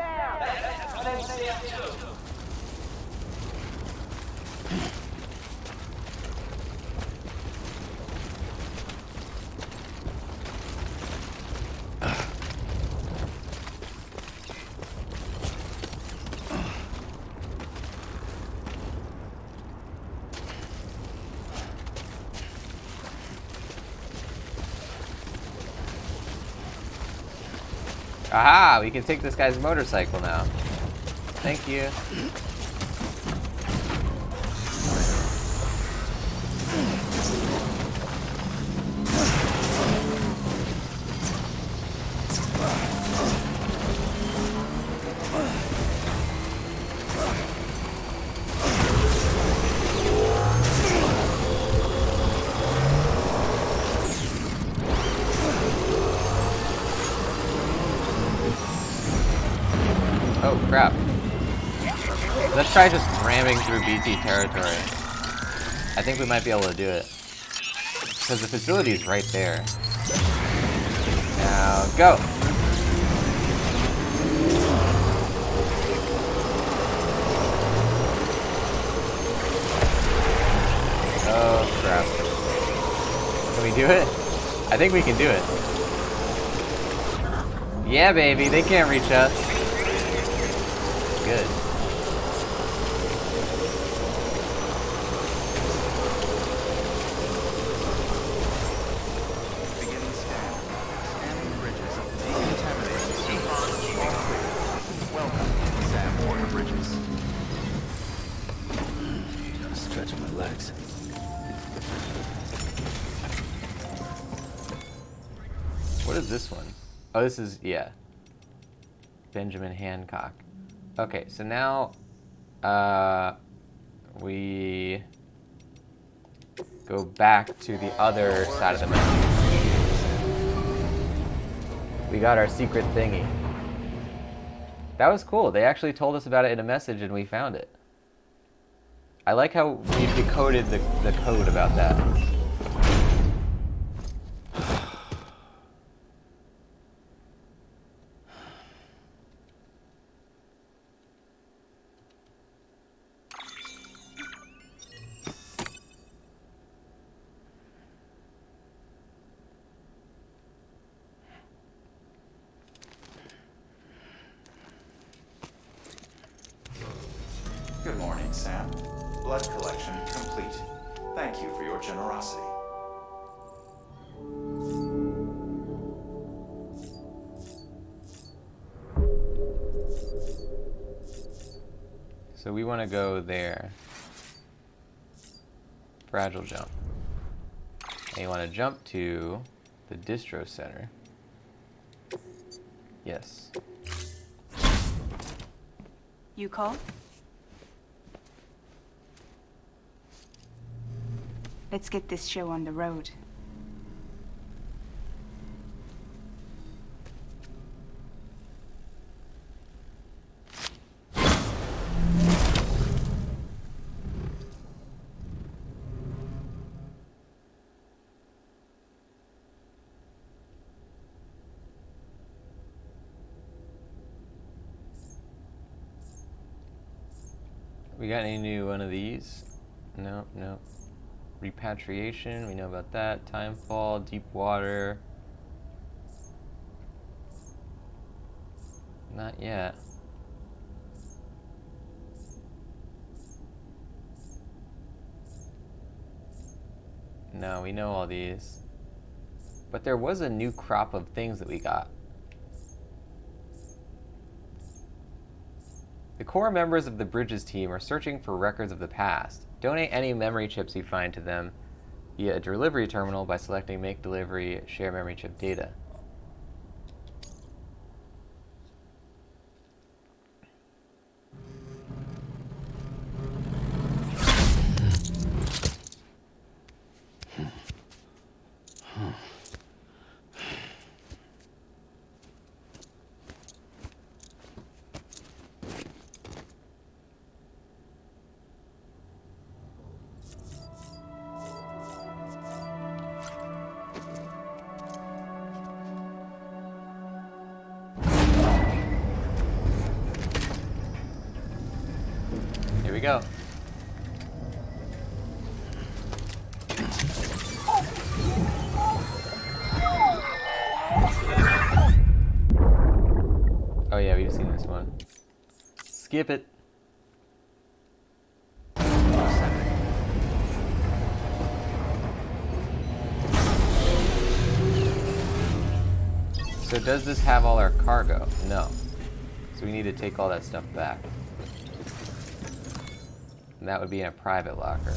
Aha! We can take this guy's motorcycle now. Thank you. Oh crap. Let's try just ramming through BT territory. I think we might be able to do it. Because the facility is right there. Now, go! Oh crap. Can we do it? I think we can do it. Yeah, baby, they can't reach us. Good. Beginning scan. Scanning bridges. Decontaminating seafront. All clear. Welcome, Sam Porter Bridges. Stretch my legs. What is this one? Oh, this is, yeah. Benjamin Hancock. Okay, so now we go back to the other side of the map. We got our secret thingy. That was cool. They actually told us about it in a message and we found it. I like how we decoded the code about that. Good morning, Sam. Blood collection complete. Thank you for your generosity. So we want to go there. Fragile jump. And you want to jump to the distro center. Yes. You call? Let's get this show on the road. We got any new one of these? No, no. Repatriation, we know about that. Timefall, deep water. Not yet. No, we know all these. But there was a new crop of things that we got. The core members of the Bridges team are searching for records of the past. Donate any memory chips you find to them via a delivery terminal by selecting Make Delivery, Share Memory Chip Data. we go. Oh yeah, we've seen this one. Skip it. So does this have all our cargo? No. So we need to take all that stuff back. And that would be in a private locker.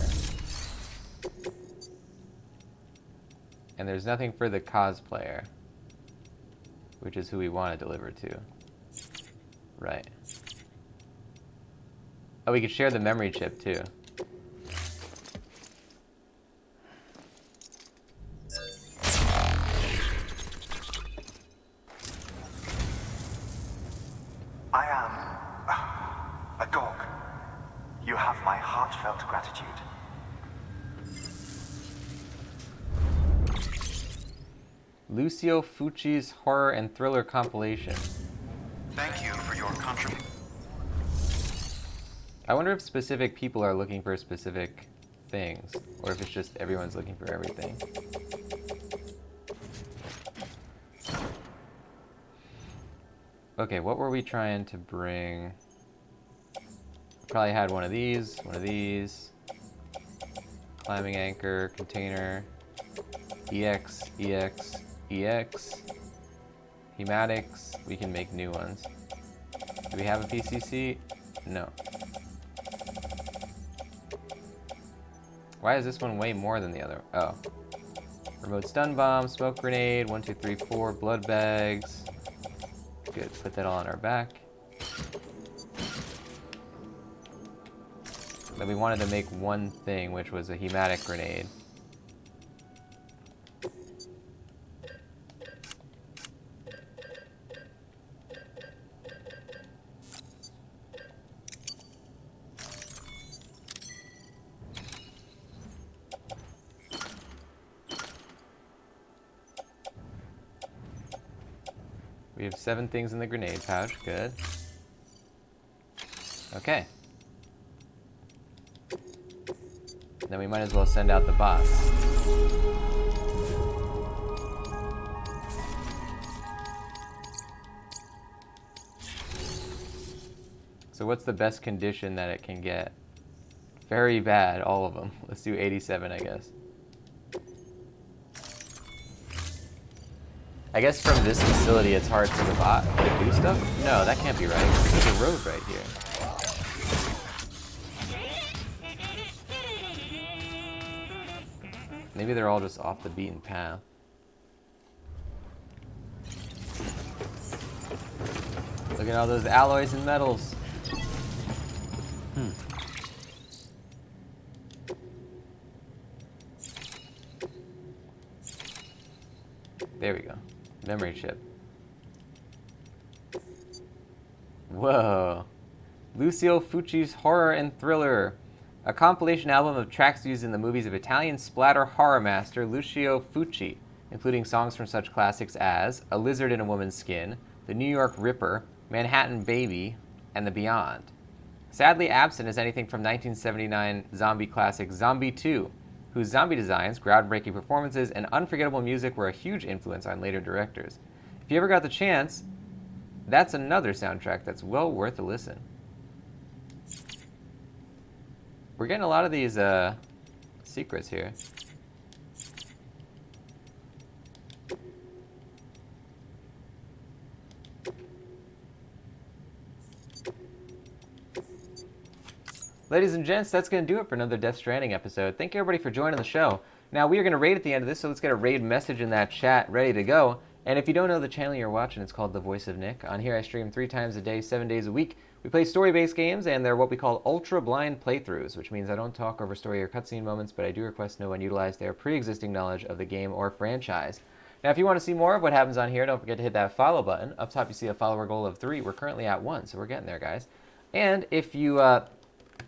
And there's nothing for the cosplayer, which is who we want to deliver to. Right. Oh, we could share the memory chip too. I am a dog. You have my heartfelt gratitude. Lucio Fucci's horror and thriller compilation. Thank you for your contribution. I wonder if specific people are looking for specific things, or if it's just everyone's looking for everything. Okay, what were we trying to bring? Probably had one of these, climbing anchor, container, EX, EX, EX, Hematics. We can make new ones. Do we have a PCC? No. Why is this one way more than the other? Oh. Remote stun bomb, smoke grenade, 1, 2, 3, 4, blood bags. Good, put that all on our back. Then we wanted to make one thing, which was a hematic grenade. We have 7 things in the grenade pouch, good. Okay. Then we might as well send out the bots. So what's the best condition that it can get? Very bad, all of them. Let's do 87, I guess. I guess from this facility it's hard for the bot to do stuff? No, that can't be right. There's a road right here. Maybe they're all just off the beaten path. Look at all those alloys and metals. There we go. Memory chip. Whoa. Lucio Fucci's Horror and Thriller. A compilation album of tracks used in the movies of Italian splatter horror master Lucio Fucci, including songs from such classics as A Lizard in a Woman's Skin, The New York Ripper, Manhattan Baby, and The Beyond. Sadly absent is anything from 1979 zombie classic Zombie 2, whose zombie designs, groundbreaking performances, and unforgettable music were a huge influence on later directors. If you ever got the chance, that's another soundtrack that's well worth a listen. We're getting a lot of these secrets here. Ladies and gents, that's going to do it for another Death Stranding episode. Thank you everybody for joining the show. Now, we are going to raid at the end of this, so let's get a raid message in that chat ready to go. And if you don't know the channel you're watching, it's called The Voice of Nick. On here, I stream 3 times a day, 7 days a week. We play story-based games, and they're what we call ultra-blind playthroughs, which means I don't talk over story or cutscene moments, but I do request no one utilize their pre-existing knowledge of the game or franchise. Now, if you want to see more of what happens on here, don't forget to hit that follow button. Up top, you see a follower goal of 3. We're currently at 1, so we're getting there, guys. And if you are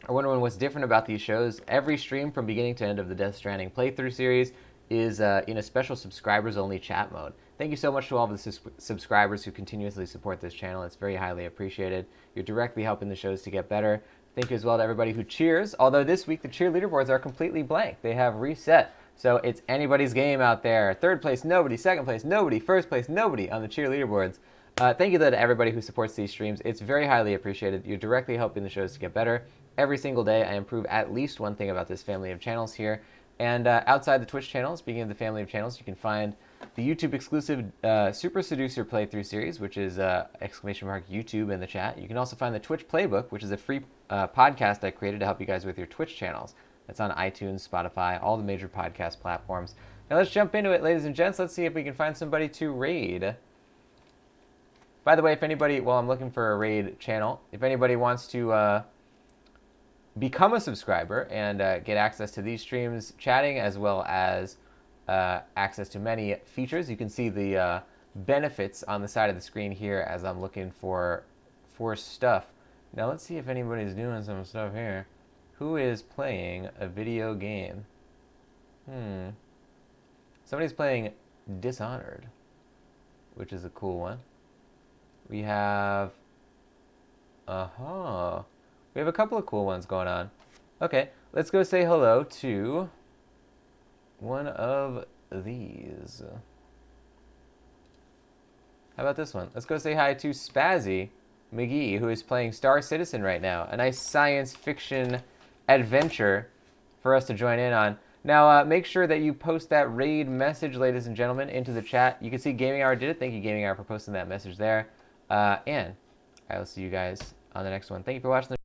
wondering what's different about these shows, every stream from beginning to end of the Death Stranding playthrough series is in a special subscribers-only chat mode. Thank you so much to all of the subscribers who continuously support this channel. It's very highly appreciated. You're directly helping the shows to get better. Thank you as well to everybody who cheers. Although this week the cheer leaderboards are completely blank. They have reset. So it's anybody's game out there. Third place, nobody. Second place, nobody. First place, nobody on the cheer leaderboards. Thank you though to everybody who supports these streams. It's very highly appreciated. You're directly helping the shows to get better. Every single day I improve at least one thing about this family of channels here. And outside the Twitch channel, speaking of the family of channels, you can find the YouTube exclusive Super Seducer playthrough series, which is !YouTube in the chat. You can also find the Twitch Playbook, which is a free podcast I created to help you guys with your Twitch channels. That's on iTunes, Spotify, all the major podcast platforms. Now let's jump into it, ladies and gents. Let's see if we can find somebody to raid. By the way, if anybody, well, I'm looking for a raid channel. If anybody wants to become a subscriber and get access to these streams, chatting, as well as access to many features, you can see the benefits on the side of the screen here as I'm looking for stuff. Now let's see if anybody's doing some stuff here. Who is playing a video game? Somebody's playing Dishonored, which is a cool one. We have... we have a couple of cool ones going on. Okay, let's go say hello to one of these. How about this one? Let's go say hi to Spazzy McGee, who is playing Star Citizen right now. A nice science fiction adventure for us to join in on. Now, make sure that you post that raid message, ladies and gentlemen, into the chat. You can see Gaming Hour did it. Thank you, Gaming Hour, for posting that message there. And I will see you guys on the next one. Thank you for watching.